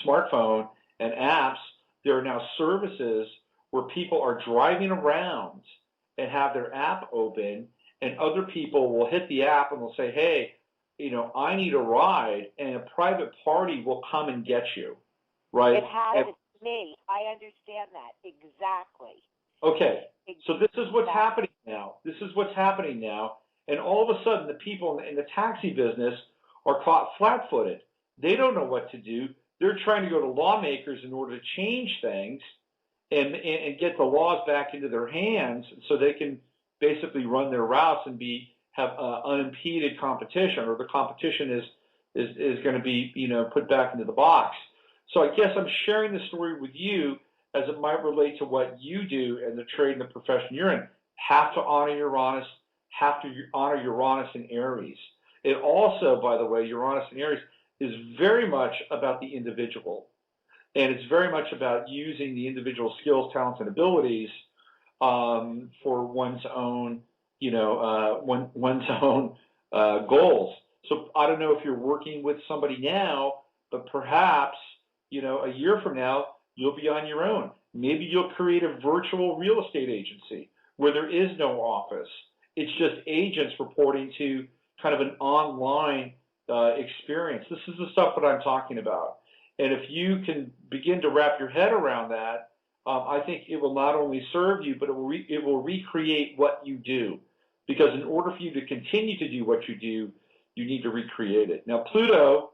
smartphone and apps, there are now services where people are driving around and have their app open, and other people will hit the app and will say, hey, I need a ride, and a private party will come and get you, right? It happens to me. I understand that. Exactly. Okay, so this is what's happening now. This is what's happening now. And all of a sudden, the people in the taxi business are caught flat-footed. They don't know what to do. They're trying to go to lawmakers in order to change things and get the laws back into their hands so they can basically run their routes and have unimpeded competition, or the competition is going to be put back into the box. So I guess I'm sharing the story with you as it might relate to what you do and the trade and the profession you're in. Have to honor Uranus. Have to honor Uranus in Aries. It also, by the way, Uranus in Aries is very much about the individual, and it's very much about using the individual skills, talents, and abilities for one's own, one's own goals. So I don't know if you're working with somebody now, but perhaps a year from now you'll be on your own. Maybe you'll create a virtual real estate agency where there is no office. It's just agents reporting to kind of an online experience. This is the stuff that I'm talking about. And if you can begin to wrap your head around that, I think it will not only serve you, but it will recreate what you do. Because in order for you to continue to do what you do, you need to recreate it. Now, Pluto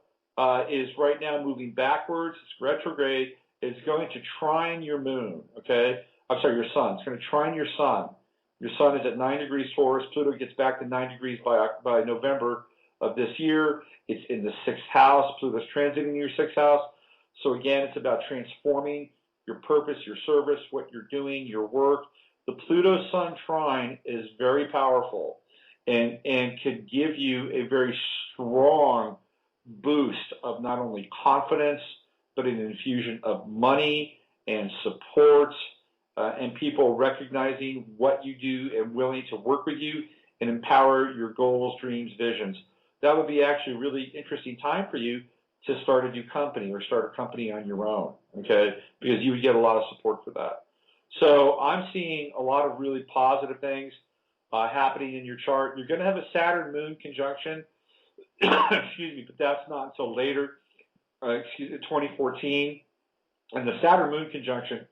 is right now moving backwards. It's retrograde. It's going to trine your moon, okay? I'm sorry, your sun. It's going to trine your sun. Your sun is at 9 degrees Taurus. Pluto gets back to 9 degrees by November of this year. It's in the 6th house. Pluto's transiting your 6th house. So again, it's about transforming your purpose, your service, what you're doing, your work. The Pluto Sun trine is very powerful and could give you a very strong boost of not only confidence, but an infusion of money and support and people recognizing what you do and willing to work with you and empower your goals, dreams, visions. That would be actually a really interesting time for you to start a new company or start a company on your own, okay? Because you would get a lot of support for that. So I'm seeing a lot of really positive things happening in your chart. You're going to have a Saturn-Moon conjunction, excuse me, but that's not until later, 2014. And the Saturn-Moon conjunction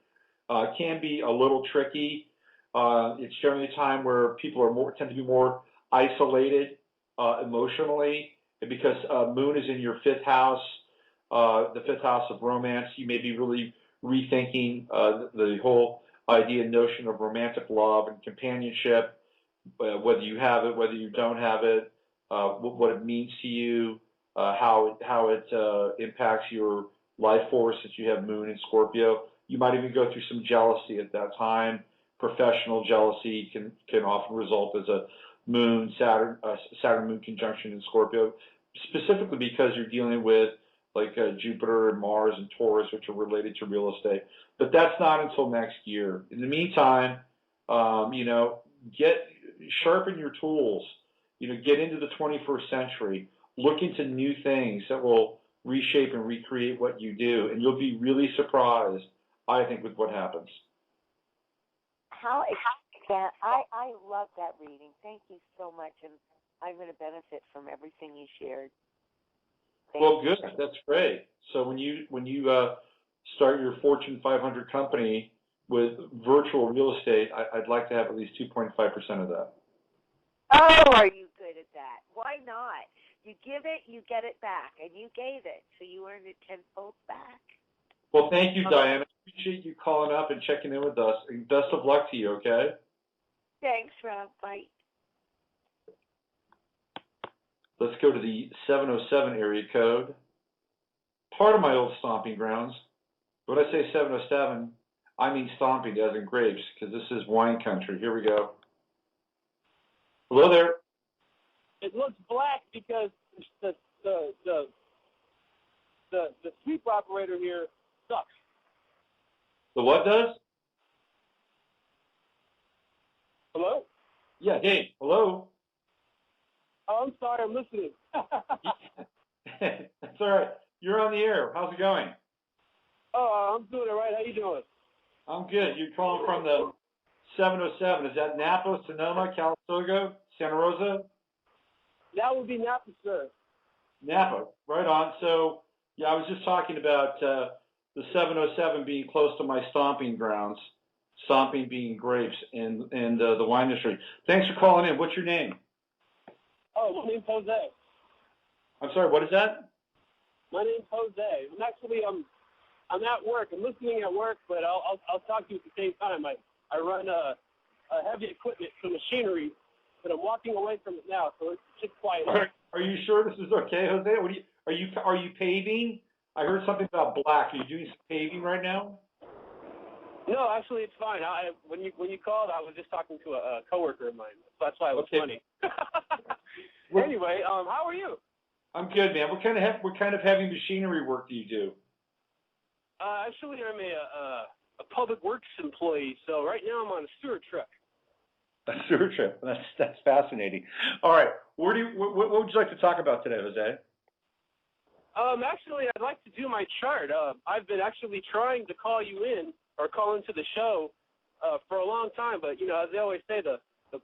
can be a little tricky. It's generally a time where people tend to be more isolated emotionally, and because Moon is in your fifth house, the fifth house of romance, you may be really rethinking the whole idea and notion of romantic love and companionship, whether you have it, whether you don't have it, what it means to you, how it impacts your life force since you have Moon in Scorpio. You might even go through some jealousy at that time. Professional jealousy can often result as a Saturn-Moon conjunction in Scorpio, specifically because you're dealing with like Jupiter and Mars and Taurus, which are related to real estate. But that's not until next year. In the meantime, sharpen your tools. Get into the 21st century. Look into new things that will reshape and recreate what you do, and you'll be really surprised, I think, with what happens. I love that reading. Thank you so much, and I'm going to benefit from everything you shared. Well, good. That's great. So when you start your Fortune 500 company with virtual real estate, I'd like to have at least 2.5% of that. Oh, are you good at that? Why not? You give it, you get it back, and you gave it, so you earned it tenfold back. Well, thank you, Diane. I appreciate you calling up and checking in with us. And best of luck to you, okay? Thanks, Rob. Bye. Let's go to the 707 area code. Part of my old stomping grounds. When I say 707, I mean stomping as in grapes, because this is wine country. Here we go. Hello there. It looks black because the sweep operator here sucks. The what does? Hello? Yeah, Dave. Hello. Oh, I'm sorry, I'm listening. That's all right. You're on the air. How's it going? Oh, I'm doing all right. How you doing? I'm good. You're calling from the 707. Is that Napa, Sonoma, Calistoga, Santa Rosa? That would be Napa, sir. Napa. Right on. So, yeah, I was just talking about the 707 being close to my stomping grounds, stomping being grapes and the wine industry. Thanks for calling in. What's your name? Oh, my name's Jose. I'm sorry, what is that? My name's Jose. I'm at work. I'm listening at work, but I'll talk to you at the same time. I run a heavy equipment for machinery, but I'm walking away from it now, so it's just quiet. Are you sure this is okay, Jose? Are you paving? I heard something about black. Are you doing some paving right now? No, actually, it's fine. When you called, I was just talking to a coworker of mine. So that's why it was funny. Anyway, how are you? I'm good, man. What kind of heavy machinery work do you do? Actually, I'm a public works employee. So right now I'm on a sewer truck. A sewer trip. That's fascinating. All right. What would you like to talk about today, Jose? Actually, I'd like to do my chart. I've been actually trying to call you in or call into the show for a long time, but as they always say, the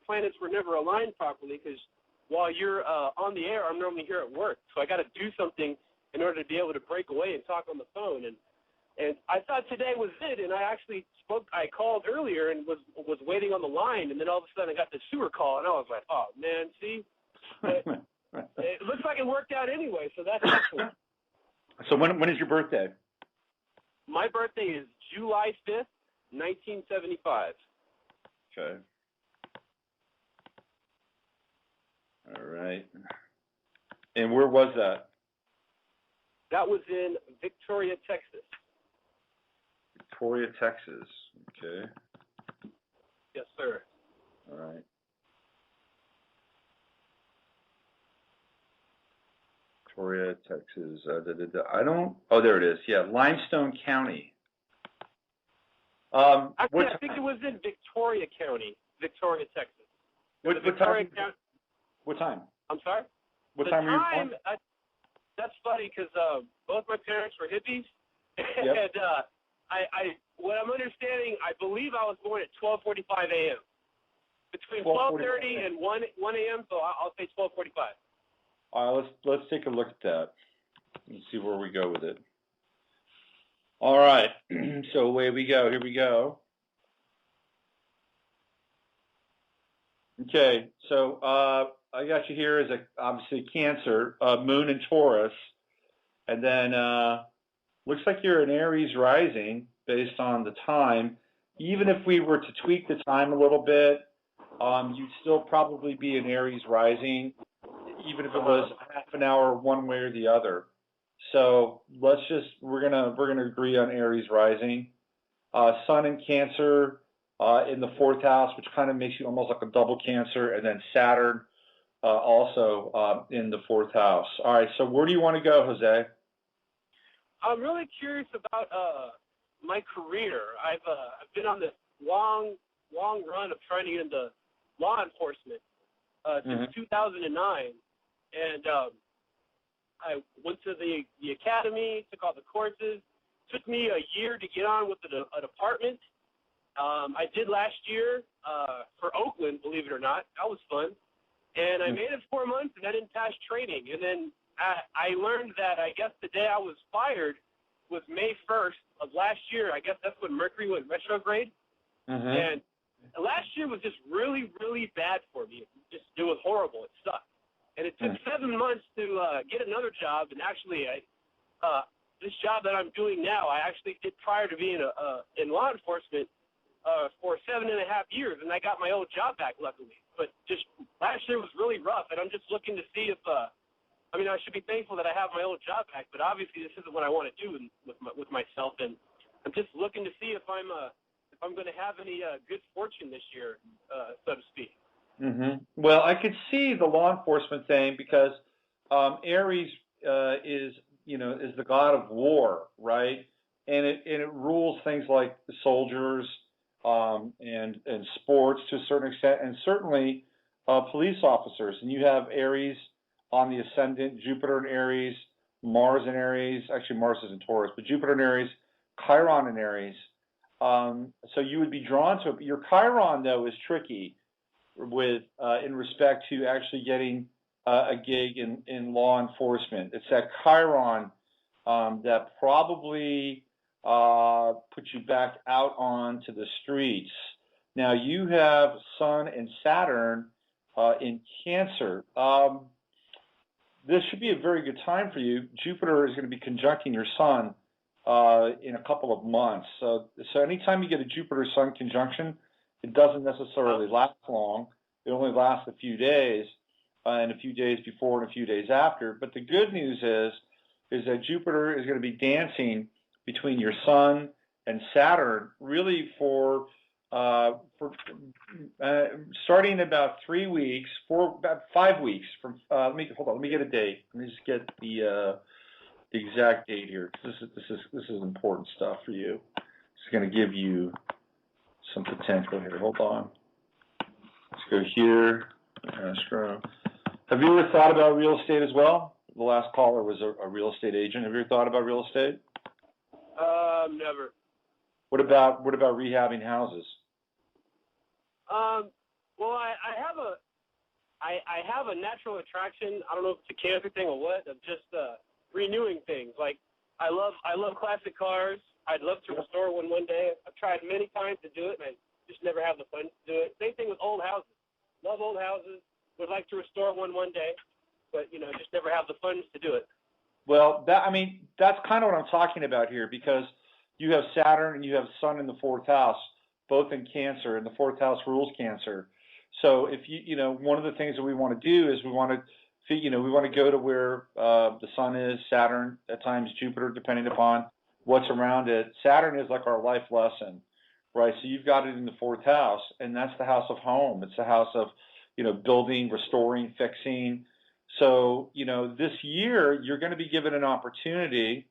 planets were never aligned properly because while you're on the air, I'm normally here at work, so I got to do something in order to be able to break away and talk on the phone. And I thought today was it, and I actually I called earlier and was waiting on the line, and then all of a sudden I got the sewer call, and I was like, oh man, see, but it looks like it worked out anyway, so that's excellent. So when is your birthday? My birthday is July 5th, 1975. Okay. All right. And where was that? That was in Victoria, Texas. Victoria, Texas. Okay. Yes, sir. All right. Victoria, Texas. I don't. Oh, there it is. Yeah, Limestone County. Actually, I think it was in Victoria County, Victoria, Texas. What time? What time? I'm sorry? What time were you born? That's funny because both my parents were hippies. Yep. And what I'm understanding, I believe I was born at 12:45 a.m. Between 12:30 and 1 a.m., so I'll say 12:45. All right, let's take a look at that and see where we go with it. All right, so away we go. Here we go. Okay, so I got you here as obviously Cancer, Moon in Taurus, and then looks like you're an Aries rising based on the time. Even if we were to tweak the time a little bit, you'd still probably be an Aries rising, even if it was half an hour one way or the other. So we're gonna agree on Aries rising. Sun in Cancer in the 4th house, which kind of makes you almost like a double Cancer, and then Saturn also in the 4th house. All right, so where do you want to go, Jose? I'm really curious about my career. I've been on this long run of trying to get into law enforcement since 2009, and I went to the academy, took all the courses. Took me a year to get on with a department. I did last year for Oakland, believe it or not. That was fun. And I made it 4 months, and I didn't pass training. And then I learned that I guess the day I was fired was May 1st of last year. I guess that's when Mercury went retrograde. And last year was just really, really bad for me. It was horrible. It sucked. And it took 7 months to get another job. And actually, this job that I'm doing now, I actually did prior to being in law enforcement for 7.5 years, and I got my old job back, luckily. But just last year was really rough, and I'm just looking to see if, I should be thankful that I have my old job back, but obviously this isn't what I want to do with myself, and I'm just looking to see if I'm going to have any good fortune this year, so to speak. Well, I could see the law enforcement thing because Aries is the god of war, right? And it rules things like the soldiers and sports to a certain extent, and certainly police officers. And you have Aries on the ascendant, Jupiter in Aries, Mars in Aries. Actually, Mars is in Taurus, but Jupiter in Aries, Chiron in Aries. So you would be drawn to it. But your Chiron, though, is tricky with in respect to actually getting a gig in law enforcement. It's that Chiron that probably puts you back out onto the streets. Now, you have Sun and Saturn in Cancer. This should be a very good time for you. Jupiter is going to be conjuncting your Sun in a couple of months. So anytime you get a Jupiter-Sun conjunction, it doesn't necessarily last long. It only lasts a few days. And a few days before and a few days after. But the good news is that Jupiter is going to be dancing between your Sun and Saturn really for starting about 3 weeks, about 5 weeks from. Let me get a date. Let me just get the exact date here because this is important stuff for you. It's going to give you some potential here. Hold on. Let's go here. Astro. Have you ever thought about real estate as well? The last caller was a real estate agent. Have you ever thought about real estate? Never. What about rehabbing houses? Well, I have a natural attraction. I don't know if it's a Cancer thing or what, of just renewing things. Like I love classic cars. I'd love to restore one day. I've tried many times to do it, and I just never have the funds to do it. Same thing with old houses. Love old houses. Would like to restore one day, but just never have the funds to do it. Well, that's kind of what I'm talking about here because you have Saturn and you have Sun in the 4th house, both in Cancer, and the 4th house rules Cancer. So if one of the things that we want to do is we want to go to where the Sun is, Saturn, at times Jupiter, depending upon what's around it. Saturn is like our life lesson, right? So you've got it in the 4th house, and that's the house of home. It's the house of building, restoring, fixing. So, this year you're going to be given an opportunity,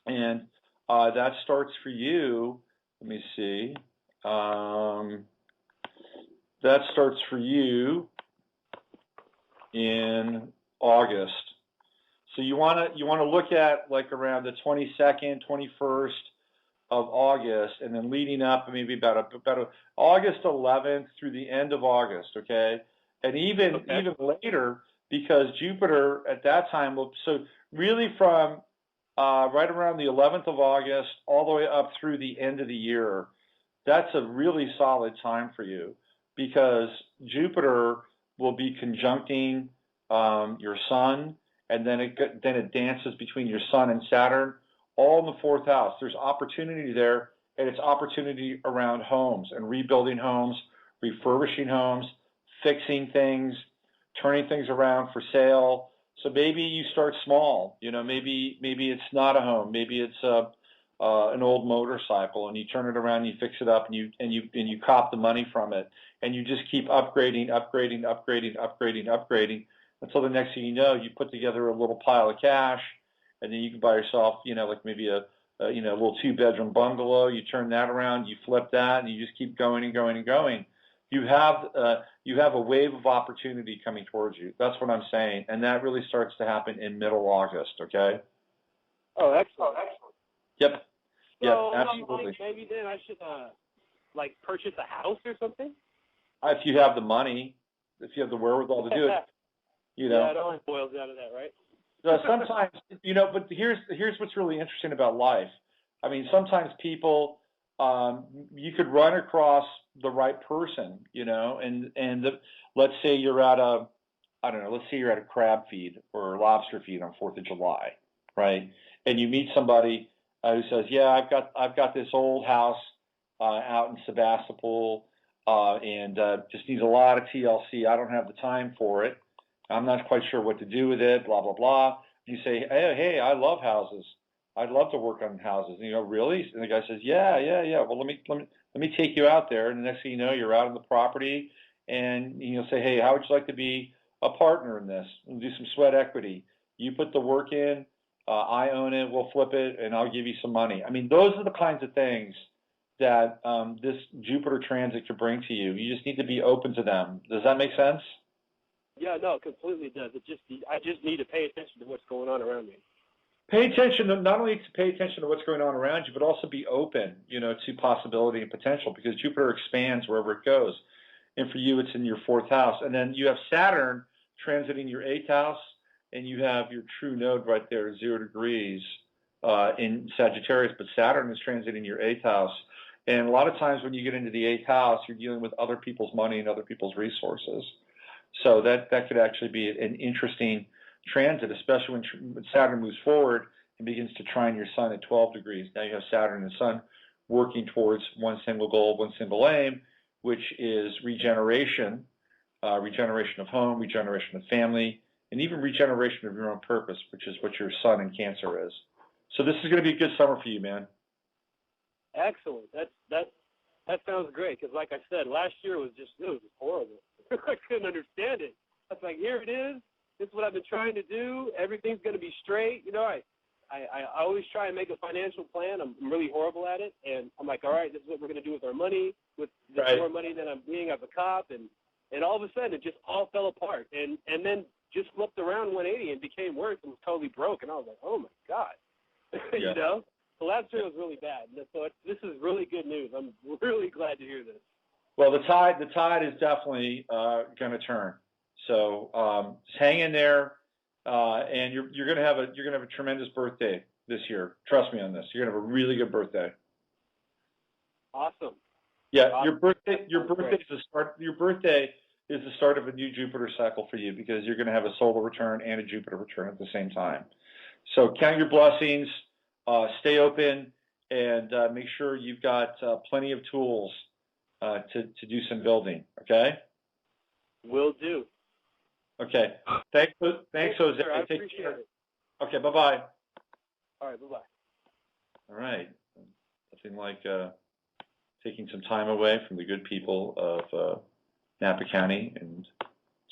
and that starts for you let me see. That starts for you in August. So you want to look at like around the 22nd, 21st of August, and then leading up maybe about August 11th through the end of August, okay? And even later, because Jupiter at that time will, so really from right around the 11th of August all the way up through the end of the year, that's a really solid time for you, because Jupiter will be conjuncting your Sun, and then it dances between your Sun and Saturn, all in the 4th house. There's opportunity there, and it's opportunity around homes and rebuilding homes, refurbishing homes, fixing things, turning things around for sale. So maybe you start small. You know, maybe it's not a home. Maybe it's an old motorcycle, and you turn it around, and you fix it up, and you cop the money from it, and you just keep upgrading until the next thing you know, you put together a little pile of cash, and then you can buy yourself, you know, like maybe a little 2-bedroom bungalow. You turn that around, you flip that, and you just keep going and going and going. You have a wave of opportunity coming towards you. That's what I'm saying, and that really starts to happen in middle August. Okay. Oh, excellent. Yep. So Absolutely. maybe then I should like purchase a house or something. If you have the money, if you have the wherewithal to do it, you know. Yeah, it always boils down to that, right? Sometimes, you know, but here's what's really interesting about life. I mean, sometimes people, you could run across the right person, you know, and let's say you're at let's say you're at a crab feed or lobster feed on 4th of July, right? And you meet somebody who says, yeah, I've got this old house out in Sebastopol, and just needs a lot of TLC. I don't have the time for it. I'm not quite sure what to do with it, blah, blah, blah. You say, hey, I love houses. I'd love to work on houses. And you go, really? And the guy says, yeah. Well, let me take you out there. And the next thing you know, you're out on the property, and you'll say, hey, how would you like to be a partner in this? We'll do some sweat equity. You put the work in, I own it, we'll flip it, and I'll give you some money. I mean, those are the kinds of things that this Jupiter transit could bring to you. You just need to be open to them. Does that make sense? Yeah, no, it completely does. I just need to pay attention to what's going on around me. Pay attention, not only to pay attention to what's going on around you, but also be open, you know, to possibility and potential, because Jupiter expands wherever it goes. And for you, it's in your 4th house. And then you have Saturn transiting your 8th house, and you have your true node right there, 0 degrees in Sagittarius, but Saturn is transiting your 8th house. And a lot of times when you get into the 8th house, you're dealing with other people's money and other people's resources. So that could actually be an interesting transit, especially when Saturn moves forward and begins to trine your Sun at 12 degrees. Now you have Saturn and Sun working towards one single goal, one single aim, which is regeneration, regeneration of home, regeneration of family, and even regeneration of your own purpose, which is what your Sun in Cancer is. So this is going to be a good summer for you, man. Excellent. That sounds great, because like I said, last year was horrible. I couldn't understand it. I was like, here it is. This is what I've been trying to do. Everything's going to be straight. You know, I always try and make a financial plan. I'm really horrible at it. And I'm like, all right, this is what we're going to do with our money, with more money than I'm being as a cop. And all of a sudden, it just all fell apart. And then just flipped around 180 and became worse and was totally broke. And I was like, oh, my God. You know? So last year was really bad. So this is really good news. I'm really glad to hear this. Well, the tide is definitely going to turn. So just hang in there, and you're going to have a tremendous birthday this year. Trust me on this. You're going to have a really good birthday. Awesome. Yeah, awesome. Your birthday is the start. Your birthday is the start of a new Jupiter cycle for you, because you're going to have a solar return and a Jupiter return at the same time. So count your blessings. Stay open, and make sure you've got plenty of tools to do some building. Okay. Will do. Okay. Thanks, Jose. Sir, I appreciate it. Okay. Bye-bye. All right. Bye-bye. All right. Nothing like taking some time away from the good people of Napa County and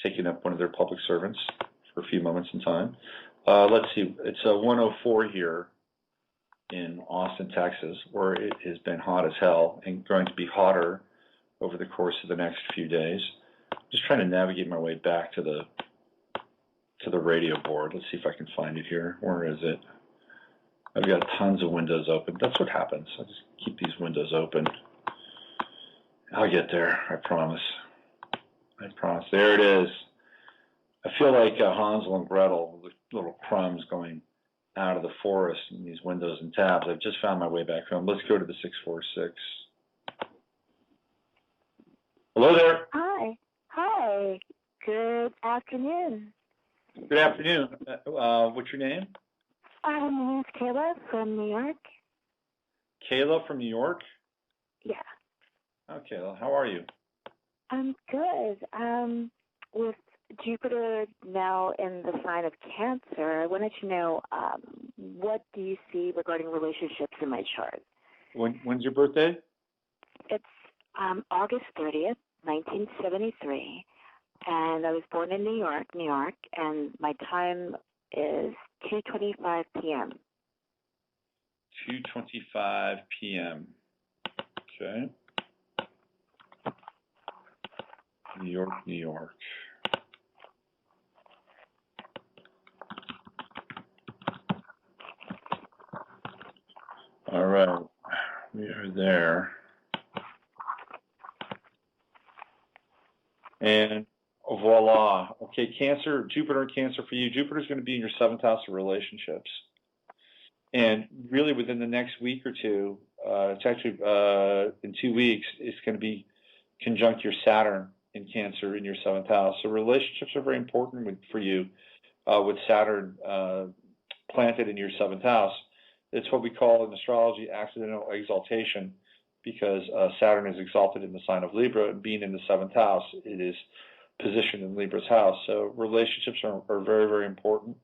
taking up one of their public servants for a few moments in time. Let's see. It's 1:04 here in Austin, Texas, where it has been hot as hell and going to be hotter over the course of the next few days. Just trying to navigate my way back to the radio board. Let's see if I can find it here. Where is it? I've got tons of windows open. That's what happens. I just keep these windows open. I'll get there. I promise. I promise. There it is. I feel like Hansel and Gretel, with little crumbs going out of the forest in these windows and tabs. I've just found my way back home. Let's go to the 646. Hello there. Hi. Hi. Good afternoon. Good afternoon. What's your name? My name is Kayla from New York. Kayla from New York? Yeah. Oh, Kayla, how are you? I'm good. With Jupiter now in the sign of Cancer, I wanted to know what do you see regarding relationships in my chart? When's your birthday? It's August 30th, 1973, and I was born in New York, and my time is 2:25 p.m. 2:25 p.m. Okay. New York, New York. All right, we are there. And voila. Okay, Cancer, Jupiter and Cancer for you. Jupiter's going to be in your 7th house of relationships. And really within the next week or two, it's actually in 2 weeks, it's going to be conjunct your Saturn in Cancer in your 7th house. So relationships are very important for you with Saturn planted in your 7th house. It's what we call in astrology accidental exaltation, because Saturn is exalted in the sign of Libra, and being in the 7th house, it is positioned in Libra's house. So relationships are very, very important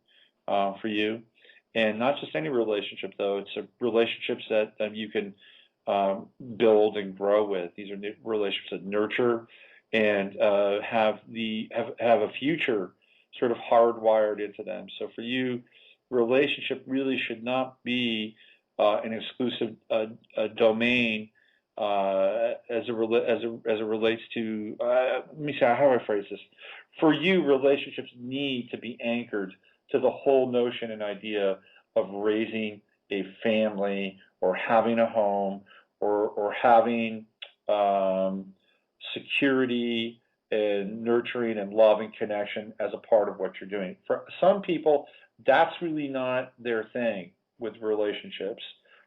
for you. And not just any relationship, though. It's relationships that you can build and grow with. These are relationships that nurture and have a future sort of hardwired into them. So for you, relationship really should not be an exclusive domain as it relates to. Let me see, how do I phrase this? For you, relationships need to be anchored to the whole notion and idea of raising a family or having a home or having security and nurturing and loving connection as a part of what you're doing. For some people, that's really not their thing with relationships.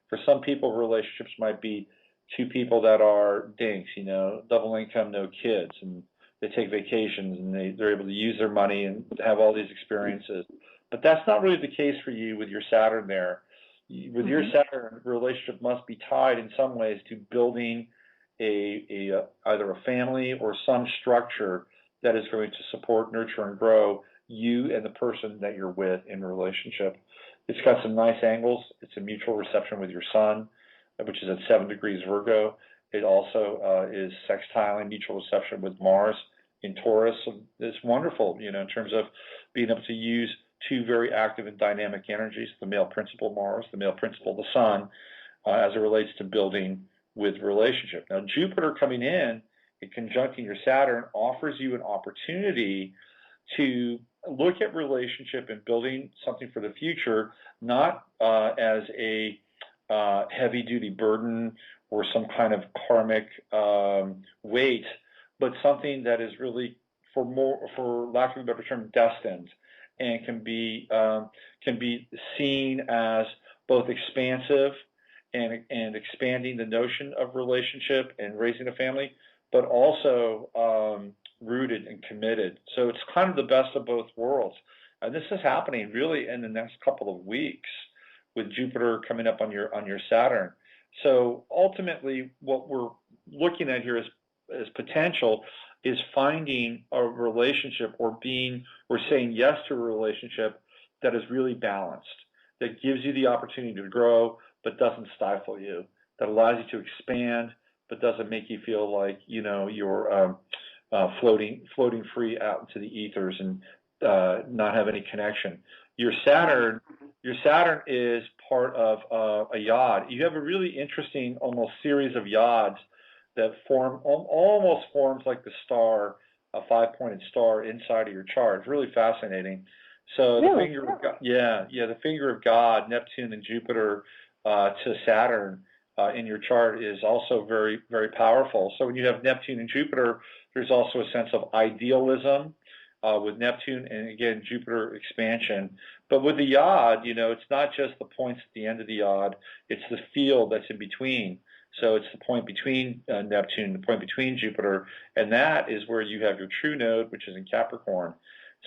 For some people, relationships might be two people that are dinks, double income, no kids, and they take vacations and they're able to use their money and have all these experiences. But that's not really the case for you with your Saturn there. With your Saturn, relationship must be tied in some ways to building either a family or some structure that is going to support, nurture, and grow you and the person that you're with in a relationship. It's got some nice angles. It's a mutual reception with your Sun, which is at 7 degrees Virgo. It also is sextiling mutual reception with Mars in Taurus. So it's wonderful, in terms of being able to use two very active and dynamic energies, the male principle Mars, the male principle the Sun, as it relates to building with relationship. Now, Jupiter coming in conjuncting your Saturn offers you an opportunity to look at relationship and building something for the future, not as a heavy-duty burden or some kind of karmic weight, but something that is really, for lack of a better term, destined, and can be seen as both expansive and expanding the notion of relationship and raising a family, but also rooted and committed. So it's kind of the best of both worlds. And this is happening really in the next couple of weeks with Jupiter coming up on your Saturn. So ultimately, what we're looking at here as potential is finding a relationship or saying yes to a relationship that is really balanced, that gives you the opportunity to grow but doesn't stifle you, that allows you to expand but doesn't make you feel like you're floating free out into the ethers and not have any connection. Your Saturn is part of a yod. You have a really interesting almost series of yods that form almost forms like the star, a 5-pointed star inside of your chart. It's really fascinating. So the finger of God, the finger of God, Neptune and Jupiter to Saturn in your chart is also very, very powerful. So when you have Neptune and Jupiter, there's also a sense of idealism with Neptune and again Jupiter expansion. But with the yod, it's not just the points at the end of the yod; it's the field that's in between. So it's the point between Neptune, the point between Jupiter, and that is where you have your true node, which is in Capricorn.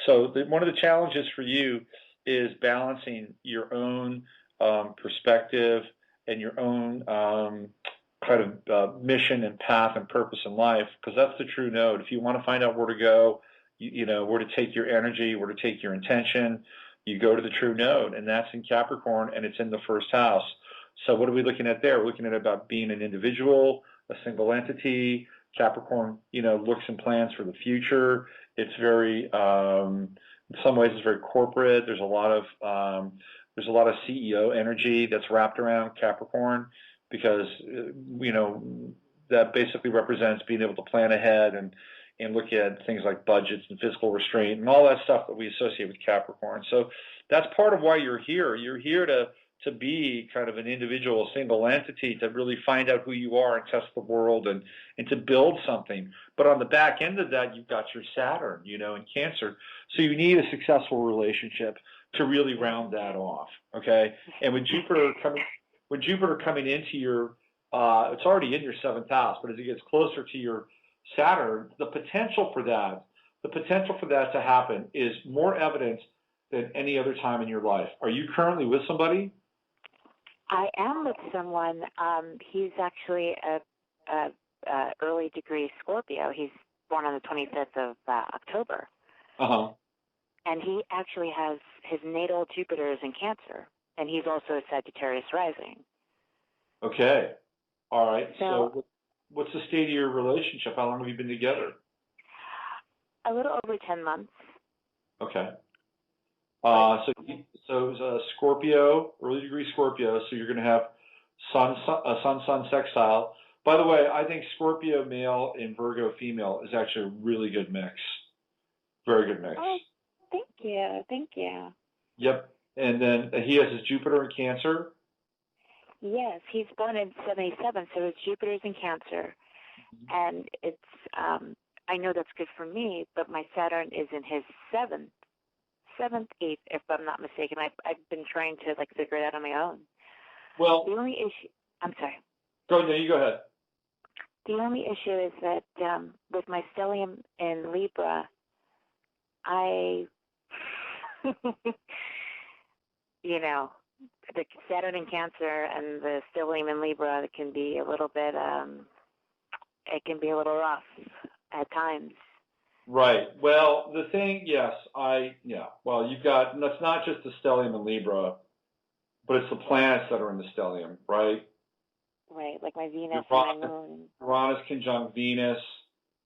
So one of the challenges for you is balancing your own perspective and your own kind of mission and path and purpose in life, because that's the true node. If you want to find out where to go, where to take your energy, where to take your intention, you go to the true node, and that's in Capricorn, and it's in the first house. So what are we looking at there? We're looking at about being an individual, a single entity. Capricorn, looks and plans for the future. It's very, in some ways, it's very corporate. There's a lot of CEO energy that's wrapped around Capricorn because, that basically represents being able to plan ahead and look at things like budgets and fiscal restraint and all that stuff that we associate with Capricorn. So that's part of why you're here. You're here to be kind of an individual, single entity, to really find out who you are and test the world and to build something. But on the back end of that, you've got your Saturn, in Cancer. So you need a successful relationship to really round that off, okay? And with Jupiter coming into your, it's already in your 7th house, but as it gets closer to your Saturn, the potential for that to happen is more evident than any other time in your life. Are you currently with somebody? I am with someone. He's actually a early degree Scorpio. He's born on the 25th of October. Uh-huh. And he actually has his natal Jupiter is in Cancer, and he's also a Sagittarius rising. Okay. All right. So what's the state of your relationship? How long have you been together? A little over 10 months. Okay. So Scorpio, early degree Scorpio, so you're going to have sun sextile. By the way, I think Scorpio male and Virgo female is actually a really good mix. Very good mix. Oh, thank you. Yep. And then he has his Jupiter in Cancer. Yes, he's born in 77, so his Jupiter's in Cancer. And it's, I know that's good for me, but my Saturn is in his 7th, 8th, if I'm not mistaken. I've been trying to figure it out on my own. Well, the only issue, I'm sorry. You go ahead. The only issue is that with my stellium in Libra, the Saturn in Cancer and the stellium in Libra can be a little bit, it can be a little rough at times. Right. Well, the thing, yes, well, you've got, that's not just the stellium in Libra, but it's the planets that are in the stellium, right? Right, like my Venus and my Moon. Uranus conjunct Venus,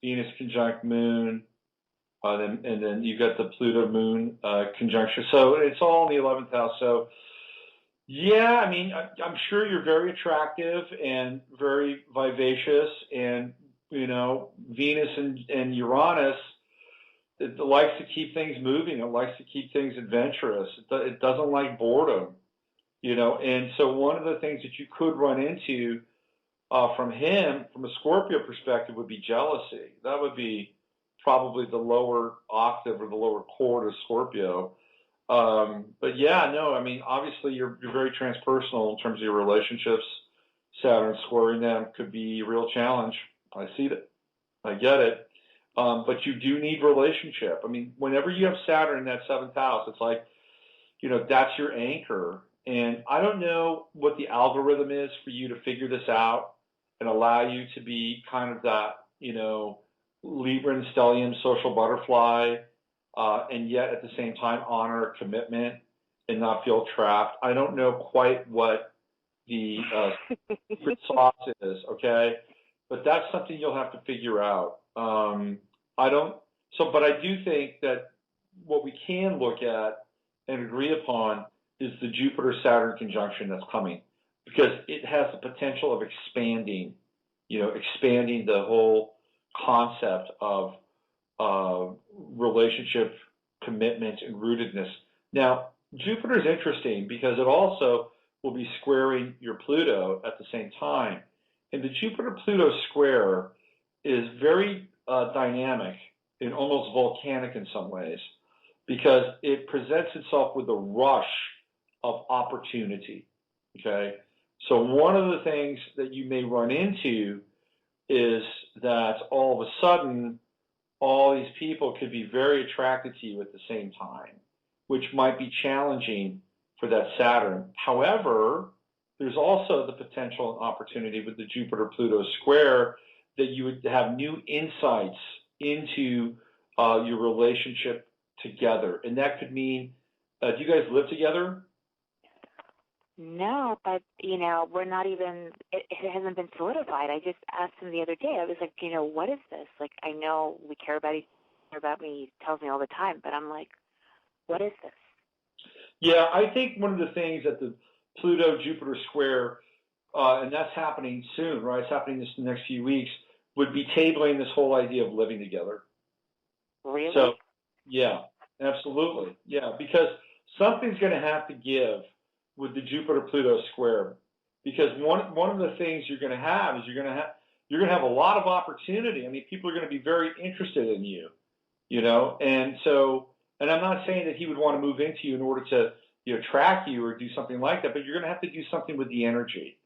Venus conjunct Moon, and then you've got the Pluto-Moon conjunction. So it's all in the 11th house. So, yeah, I mean, I'm sure you're very attractive and very vivacious, and, Venus and Uranus, it likes to keep things moving. It likes to keep things adventurous. It doesn't like boredom, And so one of the things that you could run into from him, from a Scorpio perspective, would be jealousy. That would be probably the lower octave or the lower chord of Scorpio. But yeah, no, I mean, obviously you're very transpersonal in terms of your relationships. Saturn squaring them could be a real challenge. I see that. I get it. But you do need relationship. I mean, whenever you have Saturn in that 7th house, it's like, that's your anchor. And I don't know what the algorithm is for you to figure this out and allow you to be kind of that, Libra and stellium social butterfly, and yet at the same time honor a commitment and not feel trapped. I don't know quite what the secret sauce is, okay? But that's something you'll have to figure out. But I do think that what we can look at and agree upon is the Jupiter-Saturn conjunction that's coming, because it has the potential of expanding the whole concept of relationship, commitment, and rootedness. Now, Jupiter is interesting because it also will be squaring your Pluto at the same time. And the Jupiter-Pluto square is very dynamic and almost volcanic in some ways, because it presents itself with a rush of opportunity, okay? So one of the things that you may run into is that all of a sudden, all these people could be very attracted to you at the same time, which might be challenging for that Saturn. However, there's also the potential and opportunity with the Jupiter-Pluto square that you would have new insights into your relationship together. And that could mean, do you guys live together? No, but, we're not even, it hasn't been solidified. I just asked him the other day. I was like, what is this? Like, I know we care about me. He tells me all the time, but I'm like, what is this? Yeah, I think one of the things that the Pluto-Jupiter square, and that's happening soon, right? It's happening in the next few weeks, would be tabling this whole idea of living together. Really? So, yeah, absolutely. Yeah, because something's going to have to give with the Jupiter-Pluto square, because one of the things you're going to have is you're going to have a lot of opportunity. I mean, people are going to be very interested in you, and so, and I'm not saying that he would want to move into you in order to track you or do something like that, but you're going to have to do something with the energy.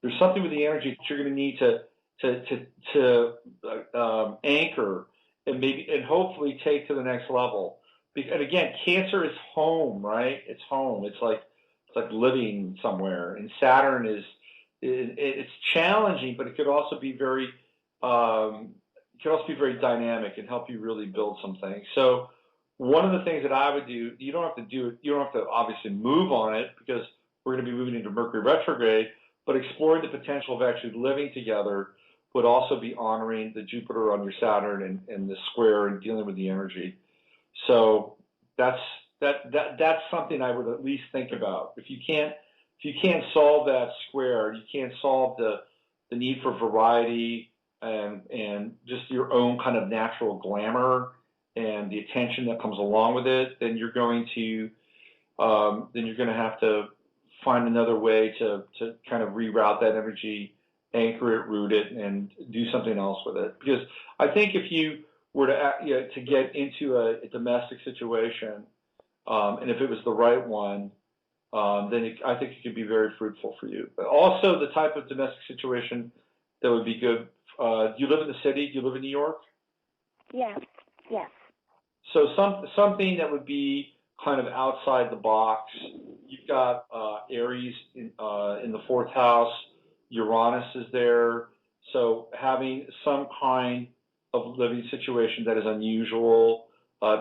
There's something with the energy that you're going to need to anchor and hopefully take to the next level. And again, Cancer is home, right? It's home. It's like living somewhere. And Saturn it's challenging, but it could also be very dynamic and help you really build some things. So one of the things that I would do, you don't have to obviously move on it, because we're going to be moving into Mercury Retrograde, but exploring the potential of actually living together would also be honoring the Jupiter on your Saturn and the square and dealing with the energy. So that's something I would at least think about. If you can't solve that square, you can't solve the need for variety and just your own kind of natural glamour and the attention that comes along with it, then you're going to have to find another way to kind of reroute that energy, anchor it, root it, and do something else with it. Because I think if you were to get into a domestic situation, and if it was the right one, then I think it could be very fruitful for you. But also the type of domestic situation that would be good. Do you live in the city? Do you live in New York? Yes. Yes. So something that would be kind of outside the box. You've got Aries in the fourth house. Uranus is there. So having some kind of living situation that is unusual.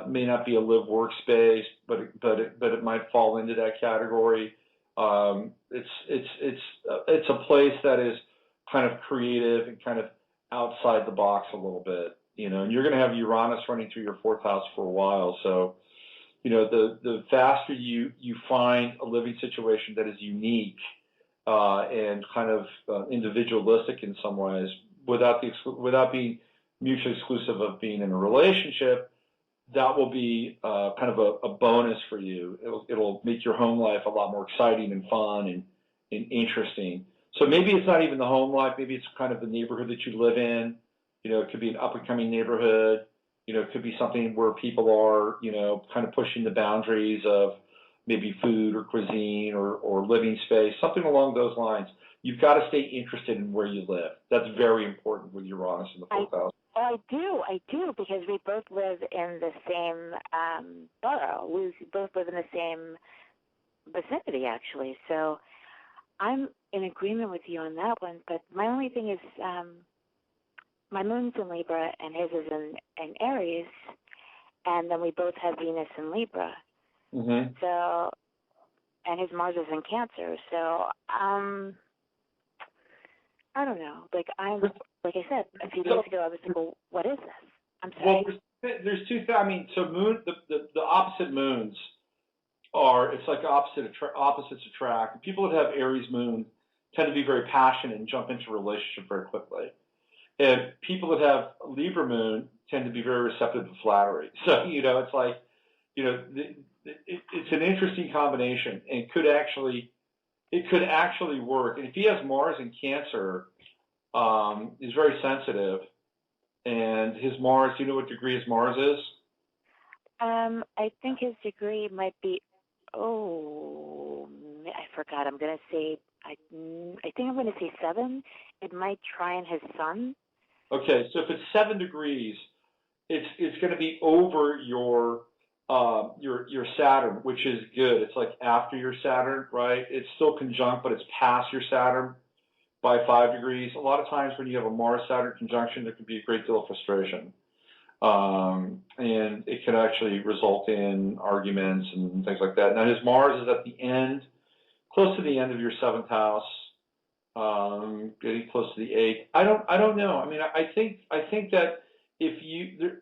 May not be a live workspace, but it might fall into that category. It's a place that is kind of creative and kind of outside the box a little bit, and you're going to have Uranus running through your fourth house for a while. So, the faster you find a living situation that is unique and kind of individualistic in some ways, without being mutually exclusive of being in a relationship, that will be kind of a bonus for you. It'll make your home life a lot more exciting and fun and interesting. So maybe it's not even the home life. Maybe it's kind of the neighborhood that you live in. It could be an up-and-coming neighborhood. It could be something where people are, kind of pushing the boundaries of maybe food or cuisine or living space, something along those lines. You've got to stay interested in where you live. That's very important with Uranus in the fourth house. I do, because we both live in the same borough. We both live in the same vicinity, actually. So I'm in agreement with you on that one. But my only thing is my moon's in Libra and his is in Aries, and then we both have Venus in Libra. Mm-hmm. So, and his Mars is in Cancer. So I don't know. Like I said a few days ago, I was like, well, what is this? I'm sorry. Well, there's two things. I mean, so the opposite moons it's like opposites attract. People that have Aries moon tend to be very passionate and jump into a relationship very quickly. And people that have Libra moon tend to be very receptive to flattery. So, it's like, it's an interesting combination, and it could actually work. And if he has Mars in Cancer, he's very sensitive. And his Mars, do you know what degree his Mars is? I think his degree might be, I forgot. I'm going to say, I think I'm going to say 7. It might trine his sun. Okay, so if it's 7 degrees, it's going to be over your Saturn, which is good. It's like after your Saturn, right? It's still conjunct, but it's past your Saturn by 5 degrees. A lot of times when you have a Mars-Saturn conjunction, there can be a great deal of frustration. And it can actually result in arguments and things like that. Now, his Mars is at the end, close to the end of your 7th house, getting close to the 8th. I don't know. I mean, I think that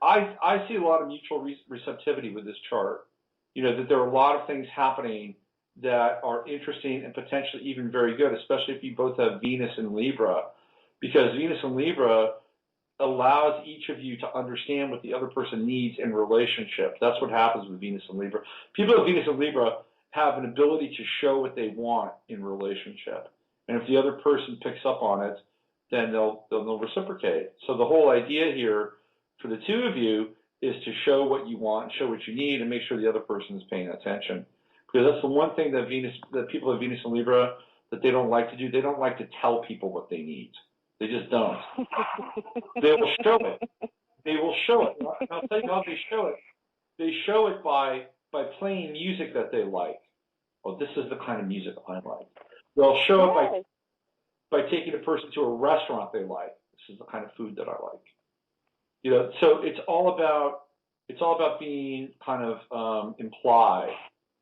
I see a lot of mutual receptivity with this chart. That there are a lot of things happening that are interesting and potentially even very good, especially if you both have Venus in Libra, because Venus in Libra allows each of you to understand what the other person needs in relationship. That's what happens with Venus and Libra. People with Venus and Libra have an ability to show what they want in relationship. And if the other person picks up on it, then they'll reciprocate. So the whole idea here for the two of you is to show what you want, show what you need, and make sure the other person is paying attention. Because that's the one thing that people of Venus and Libra, that they don't like to do. They don't like to tell people what they need. They just don't. They will show it. They will show it. I'll tell you how they show it. They show it by playing music that they like. Oh, this is the kind of music I like. They'll show it by taking a person to a restaurant they like. This is the kind of food that I like. So it's all about being kind of implied.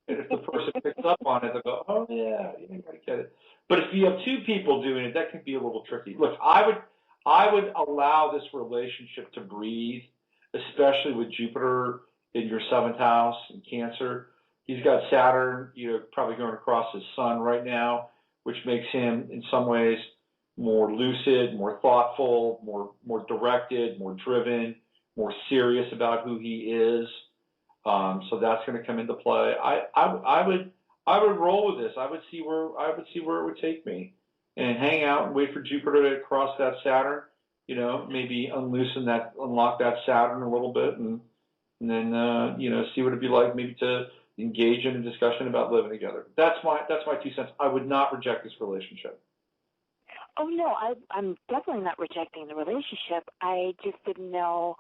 And if the person picks up on it, they'll go, oh yeah, I get it. But if you have two people doing it, that can be a little tricky. Look, I would allow this relationship to breathe, especially with Jupiter in your 7th house in Cancer. He's got Saturn, probably going across his sun right now, which makes him in some ways more lucid, more thoughtful, more directed, more driven, more serious about who he is. So that's going to come into play. I would roll with this. I would see where it would take me, and hang out and wait for Jupiter to cross that Saturn. Maybe unlock that Saturn a little bit, and then see what it'd be like maybe to engage in a discussion about living together. That's my 2 cents. I would not reject this relationship. Oh no, I'm definitely not rejecting the relationship. I just didn't know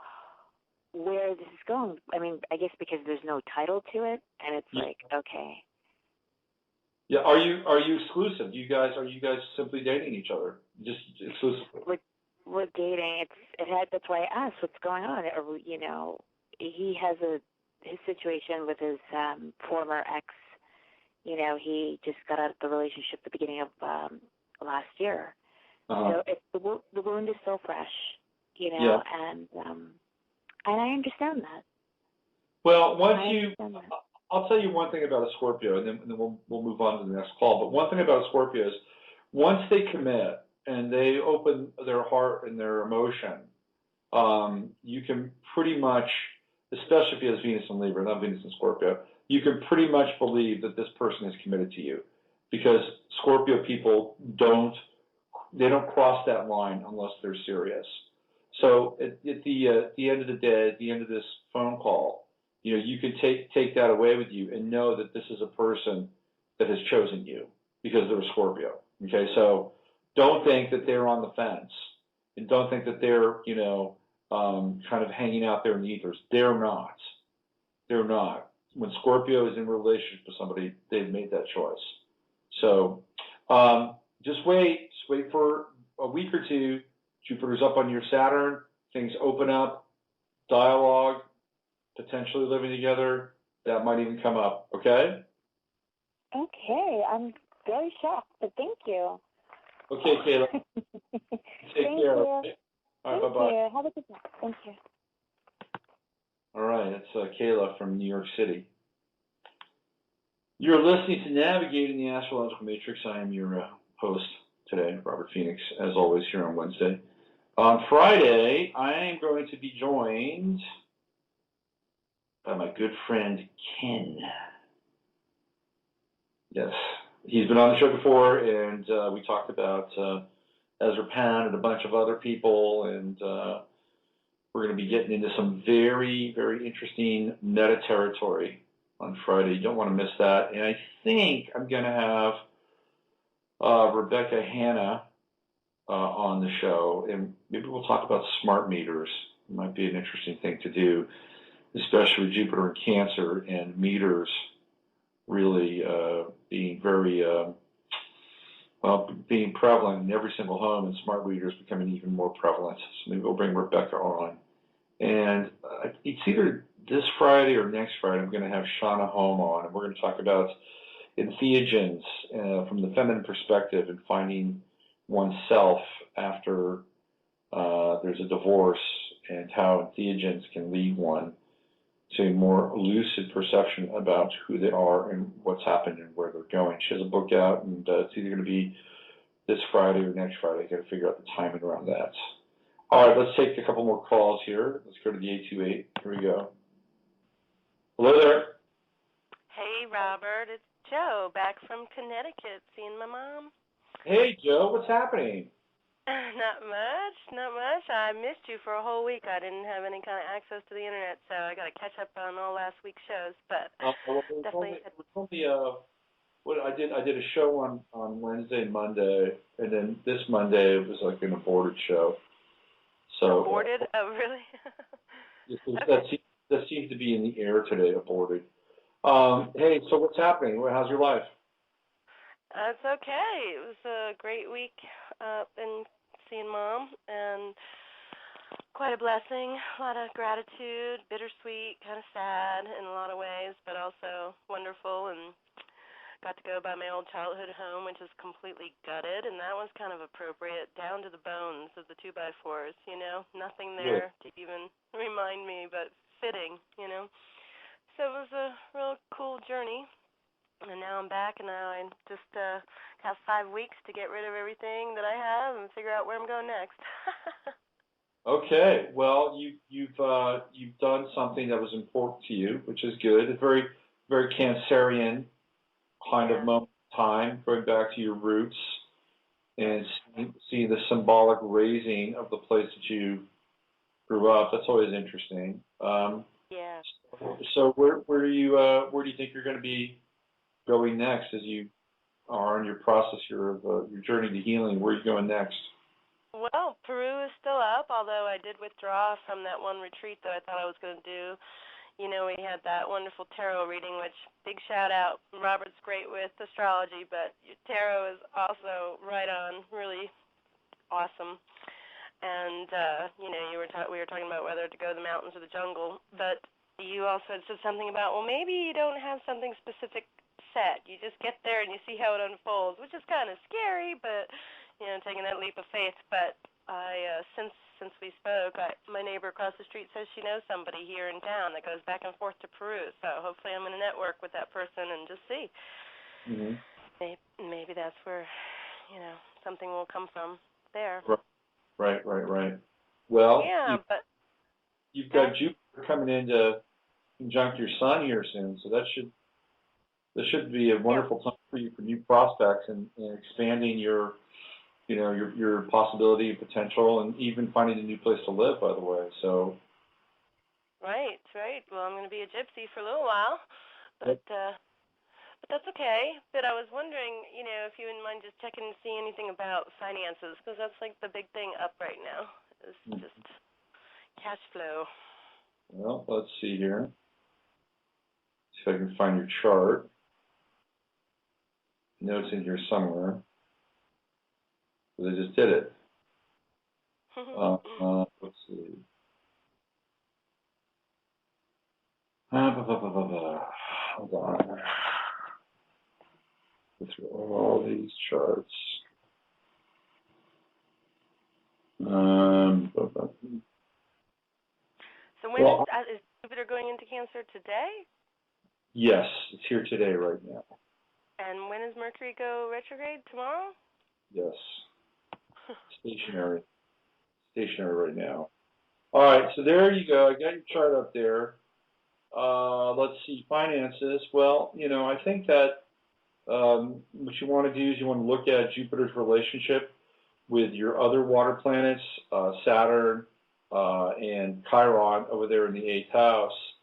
where this is going. I mean, I guess because there's no title to it, and it's like, okay. Yeah, are you exclusive? Are you guys simply dating each other? Just exclusively? We're dating. That's why I asked what's going on. He has his situation with his former ex. He just got out of the relationship at the beginning of last year. Uh-huh. So the wound is still fresh, Yeah. and I understand that. Well, I'll tell you one thing about a Scorpio, and then we'll move on to the next call. But one thing about a Scorpio is once they commit and they open their heart and their emotion, you can pretty much, especially if he has Venus in Libra, not Venus in Scorpio, you can pretty much believe that this person is committed to you, because Scorpio people don't cross that line unless they're serious. So at the end of the day, at the end of this phone call, you can take that away with you and know that this is a person that has chosen you because they're a Scorpio. Okay, so don't think that they're on the fence, and don't think that they're kind of hanging out there in the ethers. They're not. They're not. When Scorpio is in a relationship with somebody, they've made that choice. So just wait for a week or two. Jupiter's up on your Saturn. Things open up. Dialogue. Potentially living together. That might even come up. Okay? Okay. I'm very shocked, but thank you. Okay, Kayla. Take care. You. Okay? All right, bye-bye. Thank you. Have a good night. Thank you. All right, it's Kayla from New York City. You're listening to Navigating the Astrological Matrix. I am your host today, Robert Phoenix, as always, here on Wednesday. On Friday, I am going to be joined by my good friend Ken. Yes, he's been on the show before, and we talked about Ezra Pound and a bunch of other people, and we're going to be getting into some very, very interesting meta territory on Friday. You don't want to miss that. And I think I'm going to have Rebecca Hanna on the show, and maybe we'll talk about smart meters. It might be an interesting thing to do, especially with Jupiter in Cancer and meters really being very, being prevalent in every single home, and smart meters becoming even more prevalent. So maybe we'll bring Rebecca on. And it's either this Friday or next Friday, I'm going to have Shauna Holm on, and we're going to talk about entheogens from the feminine perspective and finding oneself after there's a divorce, and how entheogens can lead one to a more lucid perception about who they are and what's happened and where they're going. She has a book out, and it's either going to be this Friday or next Friday. I got to figure out the timing around that. All right, let's take a couple more calls here. Let's go to the 828. Here we go. Hello there. Hey, Robert. It's Joe, back from Connecticut, seeing my mom. Hey, Joe. What's happening? Not much. I missed you for a whole week. I didn't have any kind of access to the internet, so I got to catch up on all last week's shows. But definitely. I did a show on Wednesday and Monday, and then this Monday it was like an aborted show. So aborted? Oh, really? Okay. That seems to be in the air today, aborted. Hey, so what's happening? How's your life? It's okay. It was a great week in seeing Mom, and quite a blessing. A lot of gratitude, bittersweet, kind of sad in a lot of ways, but also wonderful. And got to go by my old childhood home, which is completely gutted, and that was kind of appropriate, down to the bones of the 2x4s, you know, nothing there to even remind me, but fitting, you know. So it was a real cool journey, and now I'm back, and now I just have 5 weeks to get rid of everything that I have and figure out where I'm going next. Okay, well, you've done something that was important to you, which is good. A very, very Cancerian kind of moment in time, going back to your roots and seeing the symbolic raising of the place that you grew up. That's always interesting. Yeah. So where do you think you're going to be going next as you are in your process of your journey to healing? Where are you going next? Well, Peru is still up, although I did withdraw from that one retreat that I thought I was going to do. You know, we had that wonderful tarot reading, which, big shout out. Robert's great with astrology, but your tarot is also right on, really awesome. And, you know, we were talking about whether to go to the mountains or the jungle, but you also said something about, well, maybe you don't have something specific set. You just get there and you see how it unfolds, which is kind of scary, but, you know, taking that leap of faith. But since we spoke, my neighbor across the street says she knows somebody here in town that goes back and forth to Peru. So hopefully I'm going to network with that person and just see. Mm-hmm. Maybe that's where, you know, something will come from there. Right. Well, yeah, you've got Jupiter coming in to conjunct your Sun here soon, so that should be a wonderful time for you for new prospects and expanding your possibility and potential, and even finding a new place to live, by the way. So. Right. Well, I'm going to be a gypsy for a little while, but that's okay. But I was wondering, you know, if you wouldn't mind just checking and see anything about finances, because that's like the big thing up right now, is just cash flow. Well, let's see here. See if I can find your chart. I know it's in here somewhere. I just did it. Let's see. Hold on. Go through all these charts. So when is Jupiter going into Cancer today? Yes, it's here today right now. And when does Mercury go retrograde? Tomorrow? Yes. Stationary right now. All right, so there you go. I got your chart up there. Let's see, finances. Well, I think that what you want to do is you want to look at Jupiter's relationship with your other water planets, Saturn and Chiron over there in the 8th house.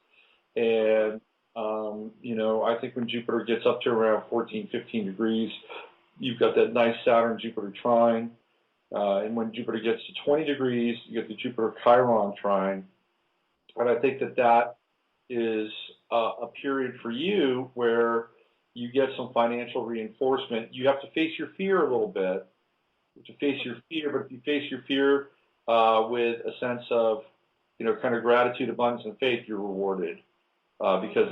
And, I think when Jupiter gets up to around 14, 15 degrees, you've got that nice Saturn-Jupiter trine. And when Jupiter gets to 20 degrees, you get the Jupiter-Chiron trine. And I think that is a period for you where you get some financial reinforcement. You have to face your fear a little bit. You have to face your fear, but if you face your fear with a sense of, kind of gratitude, abundance, and faith, you're rewarded because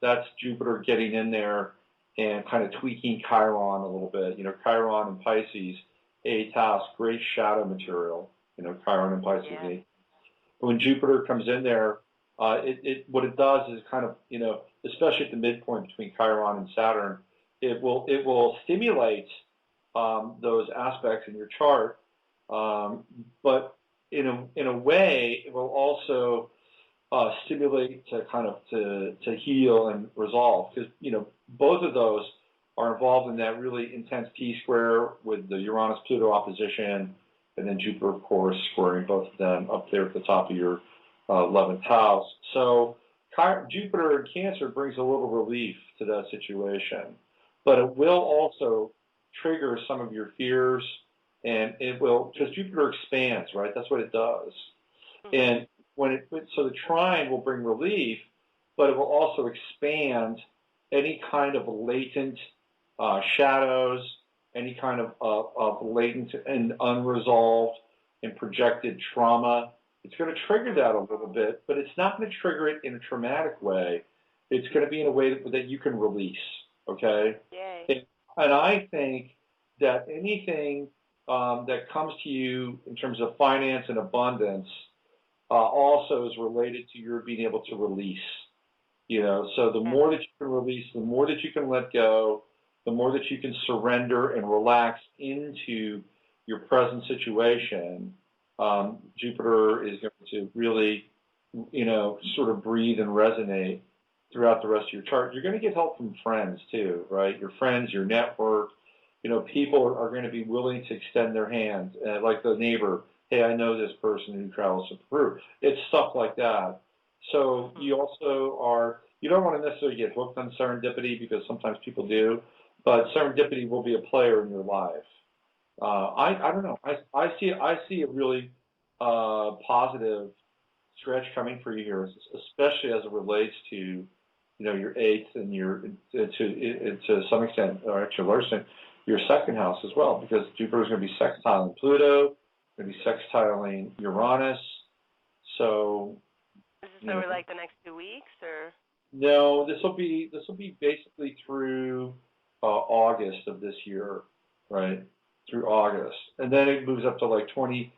that's Jupiter getting in there and kind of tweaking Chiron a little bit. Chiron and Pisces, 8th house, great shadow material. Chiron and Pisces. Yeah. But when Jupiter comes in there, what it does is kind of, especially at the midpoint between Chiron and Saturn, it will stimulate those aspects in your chart, but in a way, it will also stimulate to heal and resolve, because both of those are involved in that really intense T-square with the Uranus-Pluto opposition, and then Jupiter, of course, squaring both of them up there at the top of your 11th house. So Jupiter in Cancer brings a little relief to that situation, but it will also trigger some of your fears, and it will, because Jupiter expands, right? That's what it does. And so the trine will bring relief, but it will also expand any kind of latent shadows, any kind of latent and unresolved and projected trauma. It's going to trigger that a little bit, but it's not going to trigger it in a traumatic way. It's going to be in a way that you can release, okay? Yay. And I think that anything that comes to you in terms of finance and abundance also is related to your being able to release. So the more that you can release, the more that you can let go, the more that you can surrender and relax into your present situation, Jupiter is going to really, sort of breathe and resonate throughout the rest of your chart. You're going to get help from friends too, right? Your friends, your network, people are going to be willing to extend their hand, like the neighbor. Hey, I know this person who travels to Peru. It's stuff like that. So you also you don't want to necessarily get hooked on serendipity, because sometimes people do, but serendipity will be a player in your life. I don't know. I see a really positive stretch coming for you here, especially as it relates to, your 8th and to some extent, or actually a large extent, your 2nd house as well, because Jupiter is going to be sextiling Pluto, going to be sextiling Uranus. So is this over like the next 2 weeks, or? No, this will be basically through August of this year, right? Through August, and then it moves up to like 20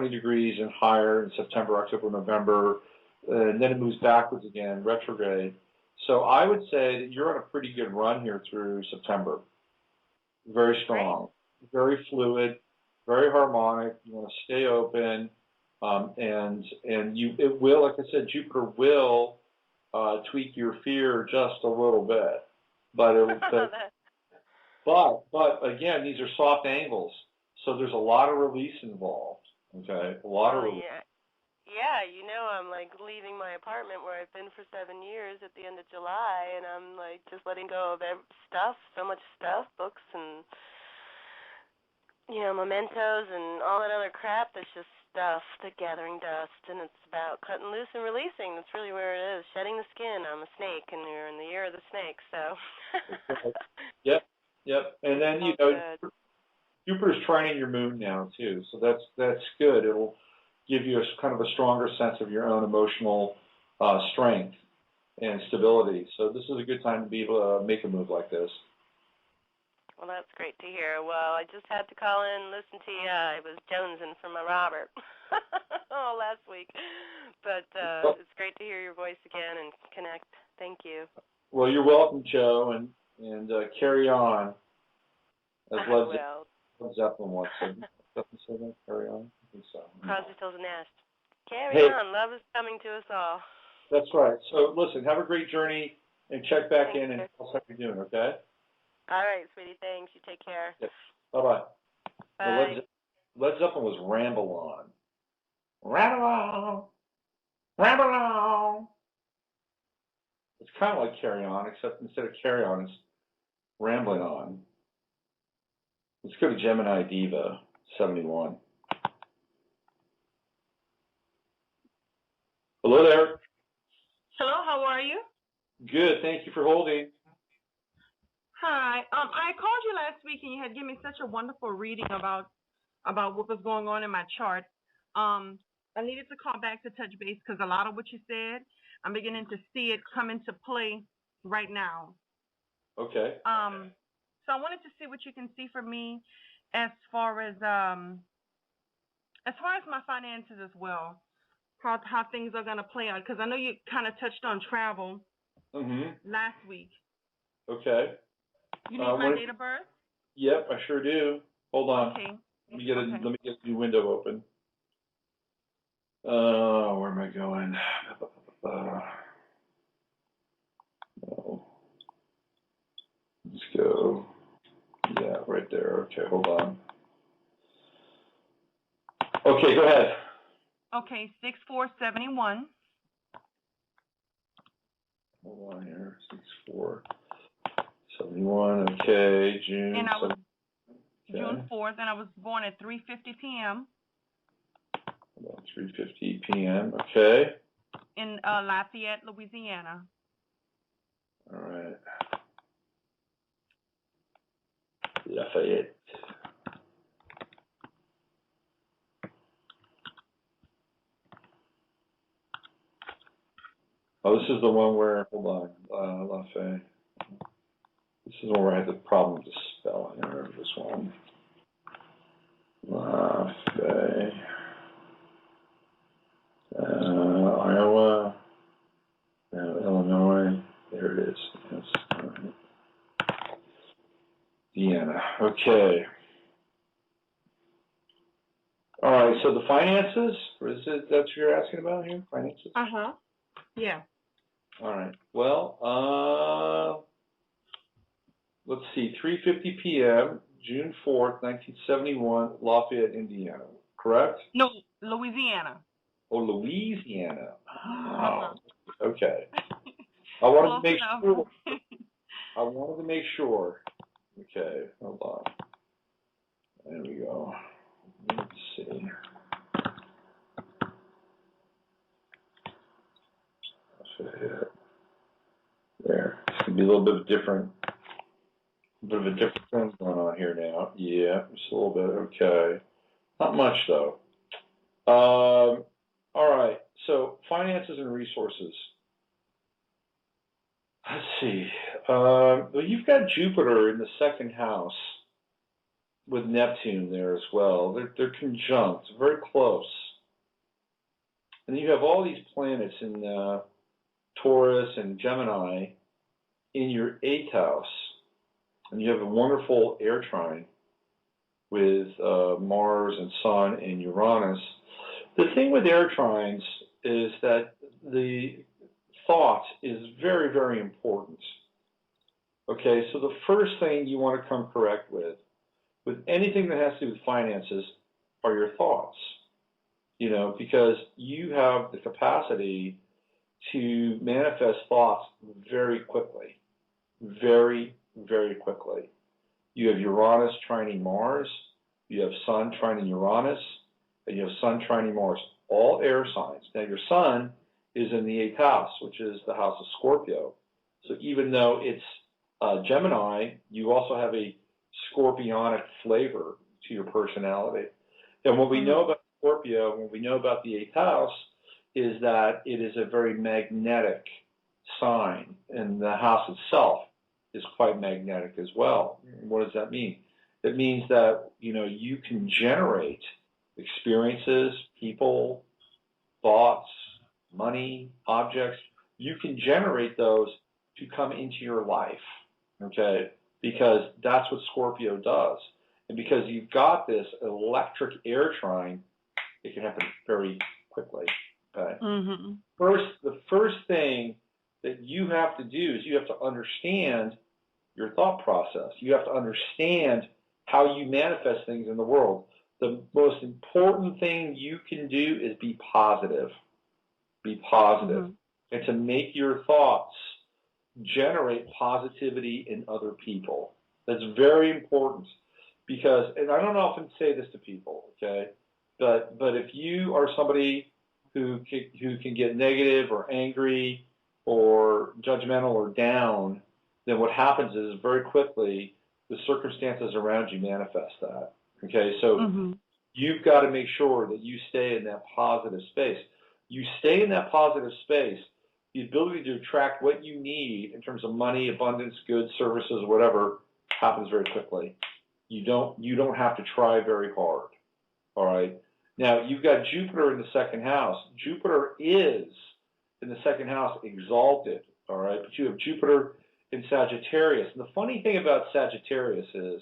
degrees and higher in September, October, November, and then it moves backwards again, retrograde. So I would say that you're on a pretty good run here through September. Very strong, very fluid, very harmonic. You want to stay open, and it will, like I said, Jupiter will tweak your fear just a little bit, but but again, these are soft angles, so there's a lot of release involved. Okay, a lot of release. Yeah, I'm like leaving my apartment where I've been for 7 years at the end of July, and I'm like just letting go of stuff, so much stuff, books and mementos and all that other crap that's just stuff, the gathering dust, and it's about cutting loose and releasing. That's really where it is, shedding the skin. I'm a snake, and we're in the year of the snake, so. Yep. And then, Jupiter's trining your moon now, too, so that's good. It'll give you kind of a stronger sense of your own emotional strength and stability. So this is a good time to be able to make a move like this. Well, that's great to hear. Well, I just had to call in and listen to you. I was jonesing for my Robert last week. But it's great to hear your voice again and connect. Thank you. Well, you're welcome, Joe, and carry on. As Led Zeppelin once said. Zeppelin said that? Carry on? I think so. Crosby, Stills, and Nash. Carry Hey. on. Love is coming to us all. That's right. So, listen, have a great journey, and check back in and tell us how you're doing, okay? All right, sweetie. Thanks. You take care. Yes. Bye-bye. Bye. Led Zeppelin was Ramble On. Ramble on. Ramble on. It's kind of like Carry On, except instead of Carry On, it's Rambling On. Let's go to Gemini Diva 71. Hello there. Hello, how are you? Good. Thank you for holding. Hi. I called you last week and you had given me such a wonderful reading about what was going on in my chart. I needed to call back to touch base because a lot of what you said, I'm beginning to see it come into play right now. Okay. So I wanted to see what you can see for me as far as my finances as well, how things are going to play out, because I know you kind of touched on travel last week. Okay. You need my date of birth? Yep, I sure do. Hold on. Okay. Let me get a new window open. Where am I going? No. Let's go. Yeah, right there. Okay, hold on. Okay, go ahead. Okay, 6471. Hold on here. 6471. Okay, June. And I was June 4th, and I was born at 3:50 p.m. About 3:50 p.m. Okay. In Lafayette, Louisiana. All right. Lafayette. Oh, this is the one where, hold on, Lafayette. This is where I had the problem with the spelling. I remember this one. Lafayette. Iowa. Illinois. There it is. Yes. All right. Deanna. Okay. All right. So the finances, that's what you're asking about here? Finances? Yeah. All right. Well, let's see. 3:50 p.m., June 4th, 1971, Lafayette, Indiana. Correct? No, Louisiana. Oh, Louisiana. Oh, okay. I wanted to make sure. I wanted to make sure. Okay, hold on. There we go. Let's see. There. It's gonna be a little bit of a different thing going on here now. Yeah, just a little bit. Okay. Not much though. All right. So finances and resources. Let's see. Well, you've got Jupiter in the second house with Neptune there as well. They're conjunct, very close. And you have all these planets in Taurus and Gemini in your 8th house. And you have a wonderful air trine with Mars and Sun and Uranus. The thing with air trines is that the thought is very, very important. Okay, so the first thing you want to come correct with anything that has to do with finances, are your thoughts. You know, because you have the capacity to manifest thoughts very quickly. Very, very quickly. You have Uranus trining Mars, you have Sun trining Uranus, and you have Sun trining Mars, all air signs. Now your Sun is in the 8th house, which is the house of Scorpio. So even though it's Gemini, you also have a scorpionic flavor to your personality. And what we know about Scorpio, what we know about the 8th house, is that it is a very magnetic sign, and the house itself is quite magnetic as well. What does that mean? It means that, you know, you can generate experiences, people, thoughts, money, objects. You can generate those to come into your life, okay? Because that's what Scorpio does. And because you've got this electric air trine, it can happen very quickly, okay? Mm-hmm. The first thing that you have to do is you have to understand your thought process. You have to understand how you manifest things in the world. The most important thing you can do is be positive. Be positive. And to make your thoughts generate positivity in other people. That's very important because, and I don't often say this to people, okay, but if you are somebody who can get negative or angry or judgmental or down, then what happens is very quickly the circumstances around you manifest that. Okay, so you've got to make sure that you stay in that positive space. You stay in that positive space, the ability to attract what you need in terms of money, abundance, goods, services, whatever, happens very quickly. You don't have to try very hard. All right. Now you've got Jupiter in the second house. Jupiter is in the second house exalted. All right, but you have Jupiter in Sagittarius. And the funny thing about Sagittarius is,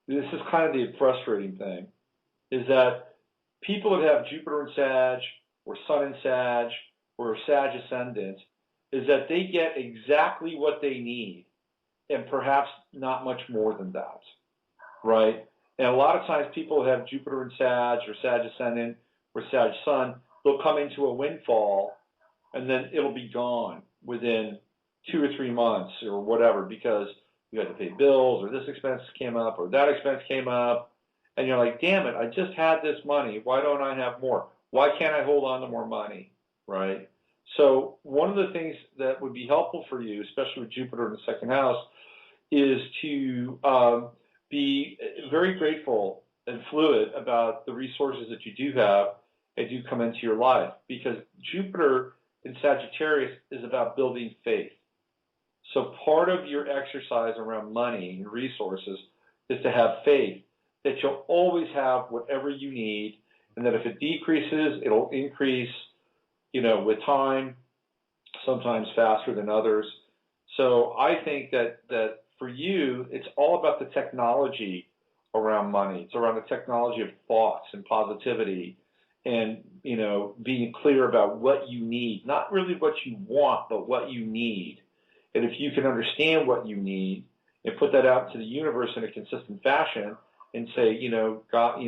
this is kind of the frustrating thing, is that people that have Jupiter in Sag or Sun in Sag or Sag ascendant, is that they get exactly what they need and perhaps not much more than that, right? And a lot of times people that have Jupiter in Sag or Sag ascendant or Sag Sun, they'll come into a windfall and then it'll be gone within 2 or 3 months or whatever, because you had to pay bills or this expense came up or that expense came up, and you're like, damn it, I just had this money. Why don't I have more? Why can't I hold on to more money, right? So one of the things that would be helpful for you, especially with Jupiter in the second house, is to be very grateful and fluid about the resources that you do have and do come into your life, because Jupiter in Sagittarius is about building faith. So part of your exercise around money and resources is to have faith that you'll always have whatever you need, and that if it decreases, it'll increase, with time, sometimes faster than others. So I think that for you, it's all about the technology around money. It's around the technology of thoughts and positivity and, being clear about what you need, not really what you want, but what you need. And if you can understand what you need and put that out to the universe in a consistent fashion and say, God,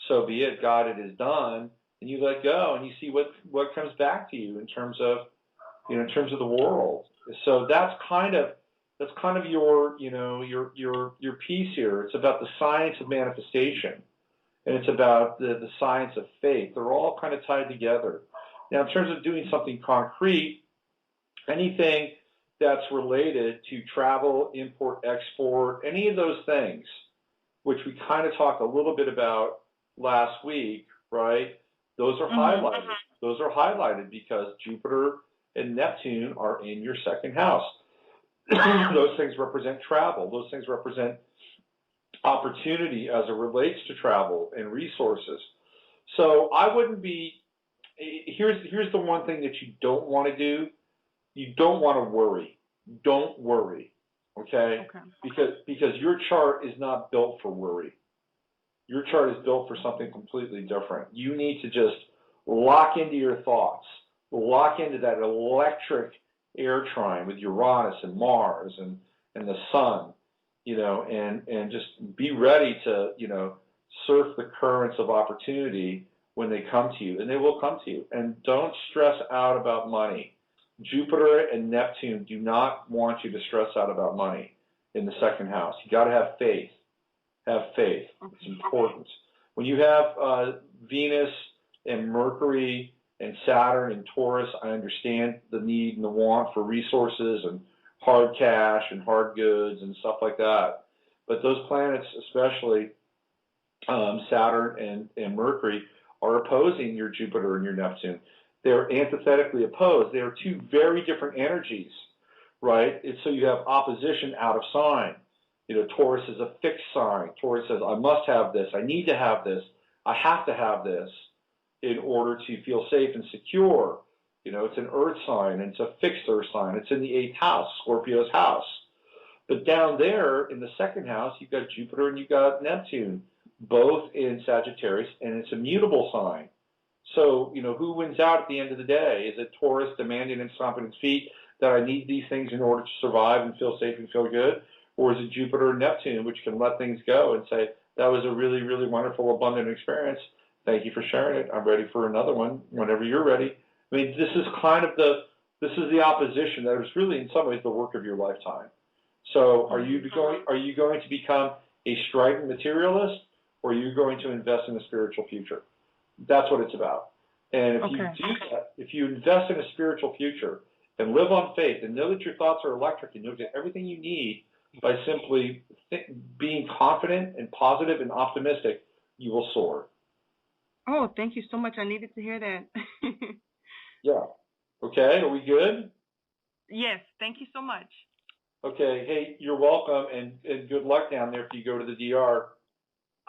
so be it, God, it is done, and you let go and you see what comes back to you in terms of, in terms of the world. So that's kind of your piece here. It's about the science of manifestation, and it's about the science of faith. They're all kind of tied together. Now, in terms of doing something concrete, anything that's related to travel, import, export, any of those things, which we kind of talked a little bit about last week, right? Those are highlighted. Those are highlighted because Jupiter and Neptune are in your second house. Those things represent travel. Those things represent opportunity as it relates to travel and resources. So I wouldn't be, here's the one thing that you don't want to do. You don't want to worry. Don't worry, okay? Because your chart is not built for worry. Your chart is built for something completely different. You need to just lock into your thoughts, lock into that electric air trine with Uranus and Mars and the Sun, and just be ready to, surf the currents of opportunity when they come to you, and they will come to you. And don't stress out about money. Jupiter and Neptune do not want you to stress out about money in the second house. You got to have faith. Have faith. It's important. When you have Venus and Mercury and Saturn and Taurus, I understand the need and the want for resources and hard cash and hard goods and stuff like that. But those planets, especially Saturn and Mercury, are opposing your Jupiter and your Neptune. They're antithetically opposed. They are two very different energies, right? So you have opposition out of sign. Taurus is a fixed sign. Taurus says, I must have this. I need to have this. I have to have this in order to feel safe and secure. You know, it's an earth sign, and it's a fixed earth sign. It's in the 8th house, Scorpio's house. But down there in the 2nd house, you've got Jupiter and you've got Neptune, both in Sagittarius, and it's a mutable sign. So, you know, who wins out at the end of the day? Is it Taurus demanding and stomping its feet that I need these things in order to survive and feel safe and feel good? Or is it Jupiter and Neptune, which can let things go and say, that was a really, really wonderful, abundant experience. Thank you for sharing it. I'm ready for another one whenever you're ready. I mean, this is kind of the opposition that is really in some ways the work of your lifetime. So are you going to become a strident materialist, or are you going to invest in a spiritual future? That's what it's about. And if you do that, if you invest in a spiritual future and live on faith and know that your thoughts are electric and you'll get everything you need by simply being confident and positive and optimistic, you will soar. Oh, thank you so much. I needed to hear that. Yeah. Okay, are we good? Yes, thank you so much. Okay, hey, you're welcome, and good luck down there if you go to the DR.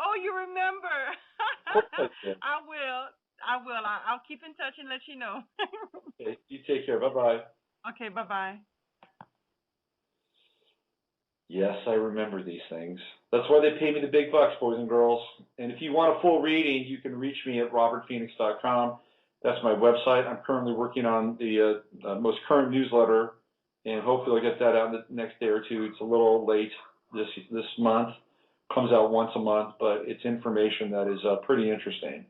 Oh, you remember. I will. I'll keep in touch and let you know. Okay, you take care. Bye-bye. Okay, bye-bye. Yes, I remember these things. That's why they pay me the big bucks, boys and girls. And if you want a full reading, you can reach me at robertphoenix.com. That's my website. I'm currently working on the most current newsletter, and hopefully I'll get that out in the next day or two. It's a little late this month. Comes out once a month, but it's information that is pretty interesting.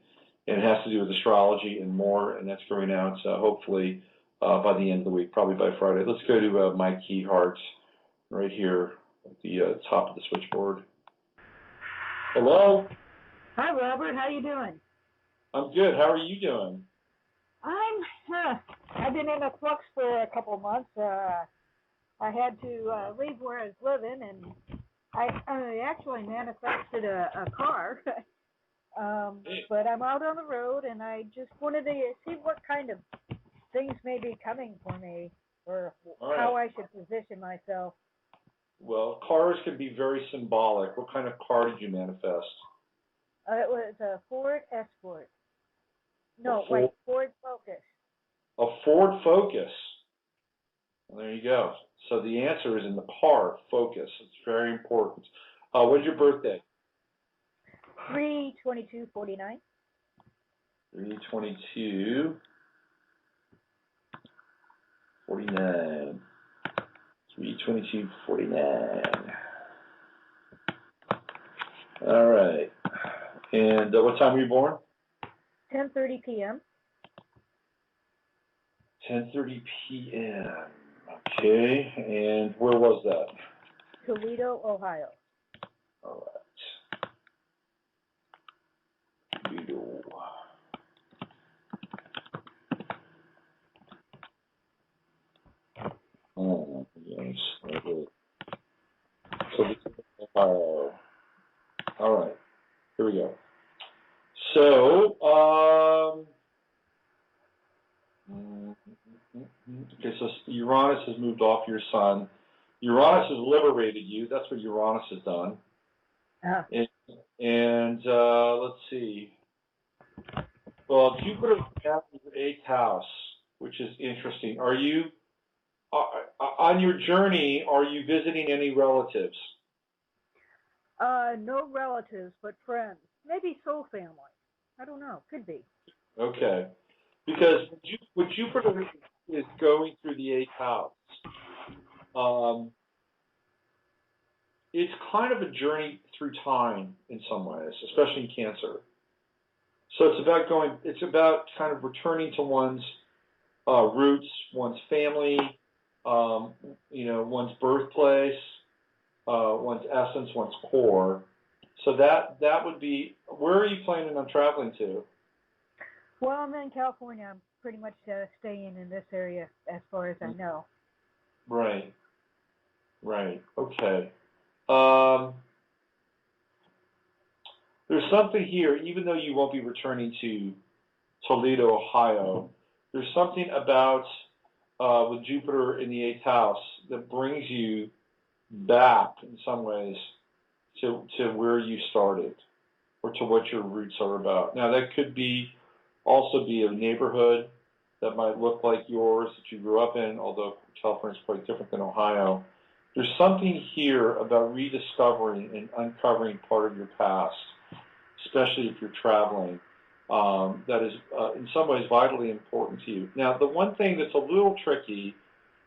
And it has to do with astrology and more, and that's going out hopefully by the end of the week, probably by Friday. Let's go to Mike Keyhart right here at the top of the switchboard. Hello? Hi, Robert. How you doing? I'm good. How are you doing? I've been in a flux for a couple of months. I had to leave where I was living, and I actually manifested a car. But I'm out on the road, and I just wanted to see what kind of things may be coming for me, or how I should position myself. Well, cars can be very symbolic. What kind of car did you manifest? It was a Ford Escort. No, Ford Focus. A Ford Focus. Well, there you go. So the answer is in the car, Focus. It's very important. When's your birthday? 3/22/49. 3/22/49. 3/22/49. All right. And what time were you born? 10:30 p.m. 10:30 p.m. Okay. And where was that? Toledo, Ohio. All right. Toledo. Oh, yes. Okay. So this is Ohio. All right. Here we go. So, okay, so Uranus has moved off your sun. Uranus has liberated you. That's what Uranus has done. And let's see. Well, Jupiter is in your 8th house, which is interesting. Are you, on your journey, are you visiting any relatives? No relatives, but friends. Maybe soul family. I don't know. Could be. Okay. Because when Jupiter is going through the 8th house, it's kind of a journey through time in some ways, especially in Cancer. So it's about kind of returning to one's roots, one's family, one's birthplace, one's essence, one's core. So that would be, where are you planning on traveling to? Well, I'm in California. I'm pretty much staying in this area as far as I know. Right. Okay. There's something here, even though you won't be returning to Toledo, Ohio, there's something about with Jupiter in the 8th house that brings you back in some ways to where you started or to what your roots are about. Now, that could also be a neighborhood, that might look like yours that you grew up in, although California is quite different than Ohio. There's something here about rediscovering and uncovering part of your past, especially if you're traveling, that is in some ways vitally important to you. Now, the one thing that's a little tricky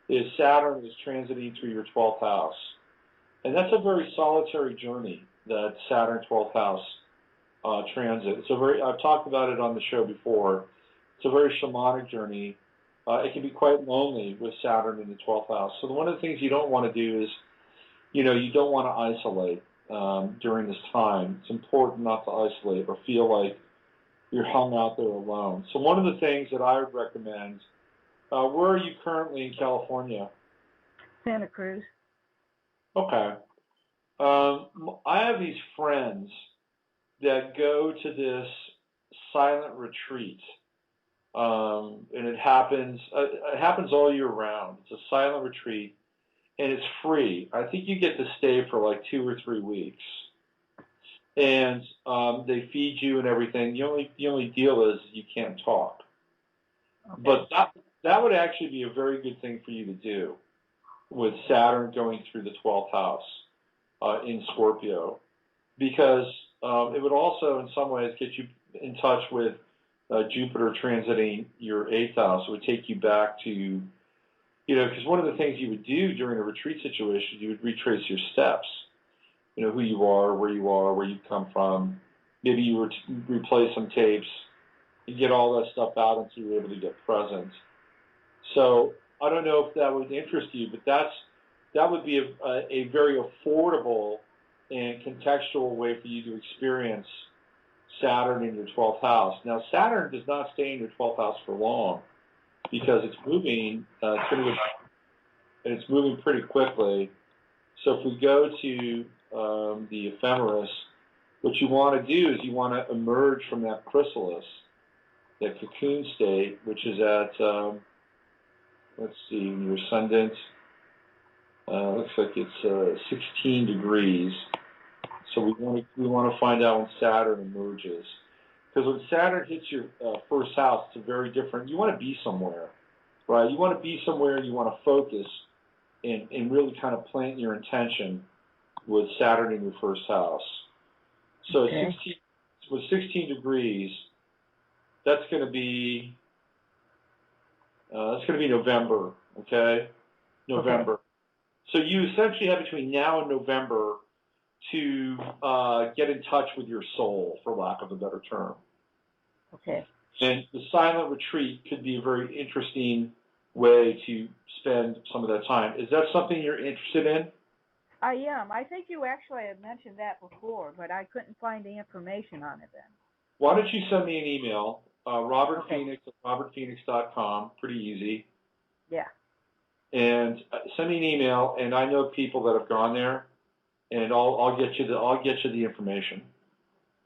is Saturn is transiting through your 12th house. And that's a very solitary journey, that Saturn 12th house transit. I've talked about it on the show before. It's a very shamanic journey. It can be quite lonely with Saturn in the 12th house. So one of the things you don't want to do is, you don't want to isolate during this time. It's important not to isolate or feel like you're hung out there alone. So one of the things that I would recommend, where are you currently in California? Santa Cruz. Okay. I have these friends that go to this silent retreat, and it happens all year round. It's a silent retreat, and it's free. I think you get to stay for like 2 or 3 weeks, and they feed you and everything. The only deal is you can't talk. Okay. But that would actually be a very good thing for you to do with Saturn going through the 12th house in Scorpio, because it would also in some ways get you in touch with Jupiter transiting your 8th house. It would take you back to, because one of the things you would do during a retreat situation, you would retrace your steps, who you are, where you come from. Maybe you would replay some tapes, you get all that stuff out until you're able to get present. So I don't know if that would interest you, but that would be a very affordable and contextual way for you to experience Saturn in your 12th house. Now, Saturn does not stay in your 12th house for long because it's moving, and it's moving pretty quickly. So if we go to the ephemeris, what you want to do is you want to emerge from that chrysalis, that cocoon state, which is at, let's see, your ascendant, looks like it's 16 degrees. So we want to find out when Saturn emerges, because when Saturn hits your first house, it's a very different. You want to be somewhere, right? You want to be somewhere. You want to focus and really kind of plant your intention with Saturn in your first house. So okay. With 16 degrees, that's going to be November. Okay, November. Okay. So you essentially have between now and November to get in touch with your soul, for lack of a better term. Okay. And the silent retreat could be a very interesting way to spend some of that time. Is that something you're interested in? I am. I think you actually had mentioned that before, but I couldn't find the information on it then. Why don't you send me an email, robertphoenix@robertphoenix.com, pretty easy. Yeah. And send me an email, and I know people that have gone there, and I'll get you the information.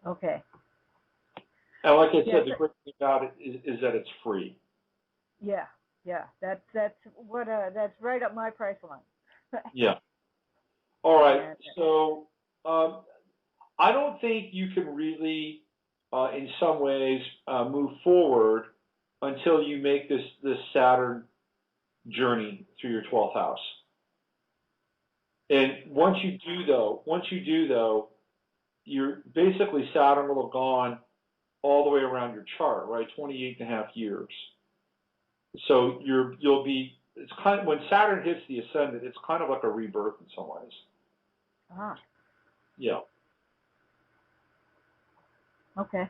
Okay. And like I said, the great thing about it is that it's free. Yeah. That's right up my price line. Yeah. All right. So I don't think you can really, in some ways, move forward until you make this Saturn journey through your 12th house. And once you do though, you're basically Saturn will have gone all the way around your chart, right? 28.5 years. So you'll be. It's kind of, when Saturn hits the ascendant, it's kind of like a rebirth in some ways. Ah. Yeah. Okay.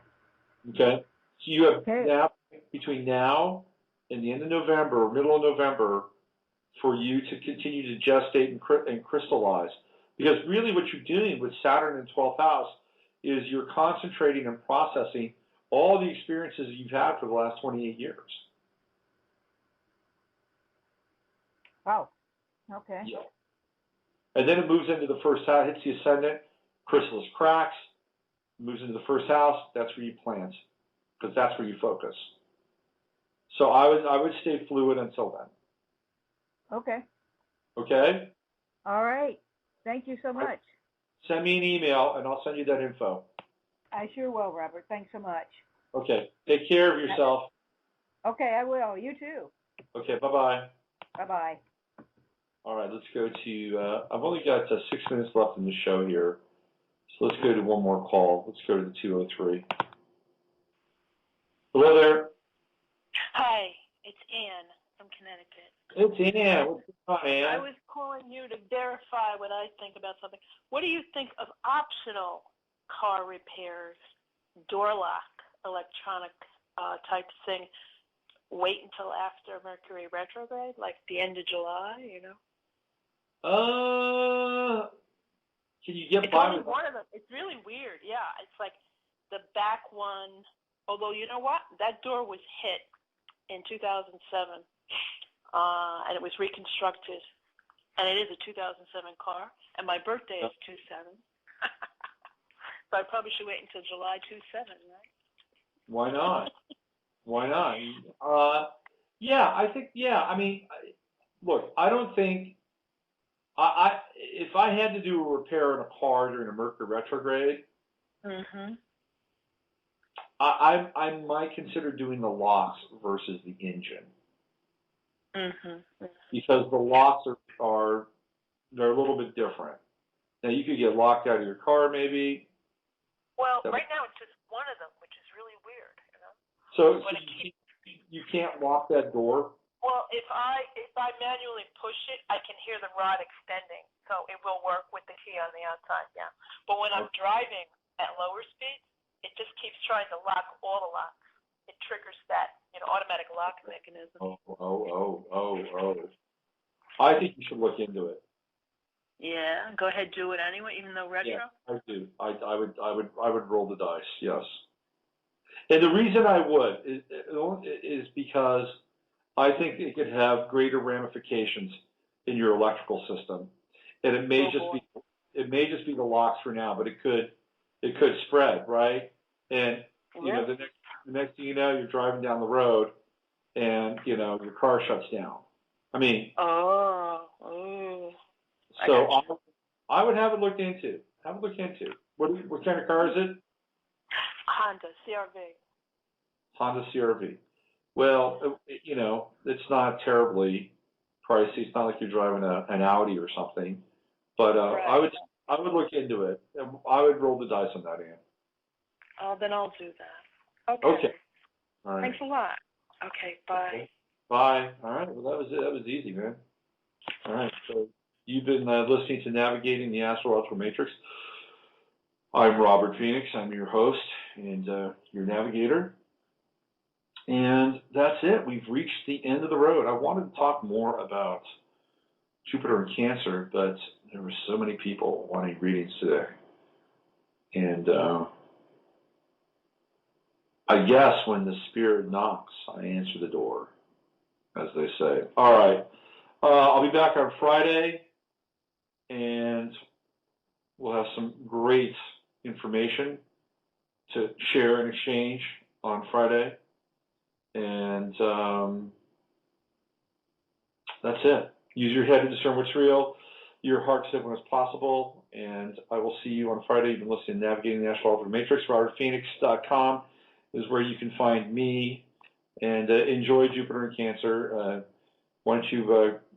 Okay. So you have now, between now and the end of November, or middle of November, for you to continue to gestate and crystallize. Because really what you're doing with Saturn in 12th house is you're concentrating and processing all the experiences you've had for the last 28 years. Wow. Okay. Yeah. And then it moves into the first house, hits the ascendant, chrysalis cracks, moves into the first house, that's where you plant, because that's where you focus. So I would stay fluid until then. Okay. Okay? All right. Thank you so much. Send me an email, and I'll send you that info. I sure will, Robert. Thanks so much. Okay. Take care of yourself. Okay, I will. You too. Okay, bye-bye. Bye-bye. All right, let's go to, I've only got 6 minutes left in the show here, so let's go to one more call. Let's go to the 203. Hello there. Hi, it's Anne from Connecticut. It's Anne. What's going on, Anne? I was calling you to verify what I think about something. What do you think of optional car repairs, door lock, electronic type thing? Wait until after Mercury Retrograde, like the end of July, you know? Can you get It's by only with one of them. It's really weird, yeah. It's like the back one, although you know what? That door was hit in 2007, and it was reconstructed. And it is a 2007 car, and my birthday is 27. So I probably should wait until July 27, right? Why not? Why not? Yeah, I think, yeah, I mean, look, I don't think, if I had to do a repair in a car during a Mercury retrograde, I might consider doing the locks versus the engine. Because the locks are they're a little bit different. Now, you could get locked out of your car, maybe. Well, right now it's just one of them, which is really weird, you know. So you can't lock that door? Well, if I manually push it, I can hear the rod extending, so it will work with the key on the outside, yeah. But when I'm driving at lower speeds, it just keeps trying to lock all the locks. It triggers that, you know, automatic lock mechanism. Oh. I think you should look into it. Yeah, go ahead, do it anyway, even though retro. Yeah, I do. I would roll the dice. Yes. And the reason I would is because I think it could have greater ramifications in your electrical system, and it may just be the locks for now, but it could spread, right? And you know, the next thing you know, you're driving down the road, and you know your car shuts down. I mean. So I would have it looked into. What kind of car is it? Honda CRV. Honda CRV. Well, you know, it's not terribly pricey. It's not like you're driving an Audi or something. But I would look into it. I would roll the dice on that, Ann. Oh, then I'll do that. Okay. All right. Thanks a lot. Okay, bye. Okay. Bye. All right. Well, that was easy, man. All right. So you've been listening to Navigating the Astrological Matrix. I'm Robert Phoenix. I'm your host and your navigator. And that's it. We've reached the end of the road. I wanted to talk more about Jupiter and Cancer, but there were so many people wanting readings today. And I guess when the spirit knocks, I answer the door, as they say. All right. I'll be back on Friday, and we'll have some great information to share and exchange on Friday. And that's it. Use your head to discern what's real, your heart to when it's possible, and I will see you on Friday. You've been listening to Navigating the Astrological Matrix. RobertPhoenix.com is where you can find me, and enjoy Jupiter and Cancer. Why don't you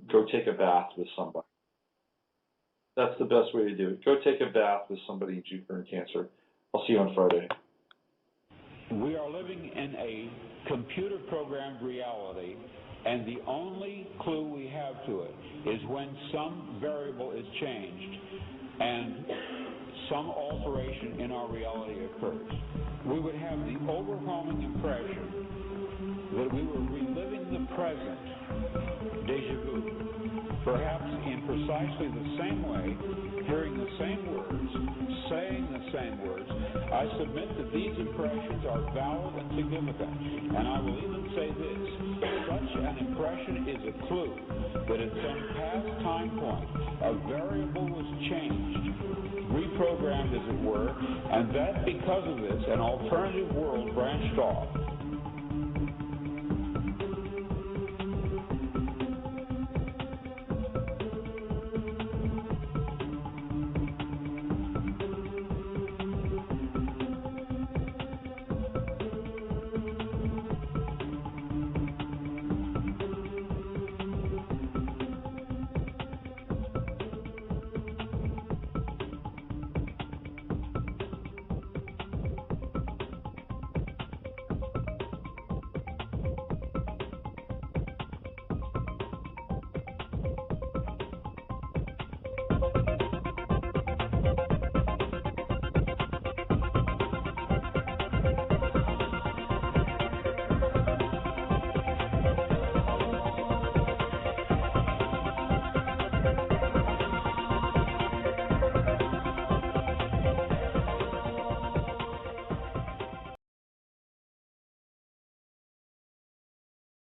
go take a bath with somebody? That's the best way to do it. Go take a bath with somebody in Jupiter and Cancer. I'll see you on Friday. We are living in a computer-programmed reality, and the only clue we have to it is when some variable is changed and some alteration in our reality occurs. We would have the overwhelming impression that we were reliving the present, déjà vu, perhaps in precisely the same way, hearing the same words, saying the same words. I submit that these impressions are valid and significant, and I will even say this: such an impression is a clue that at some past time point a variable was changed, reprogrammed as it were, and that because of this an alternative world branched off.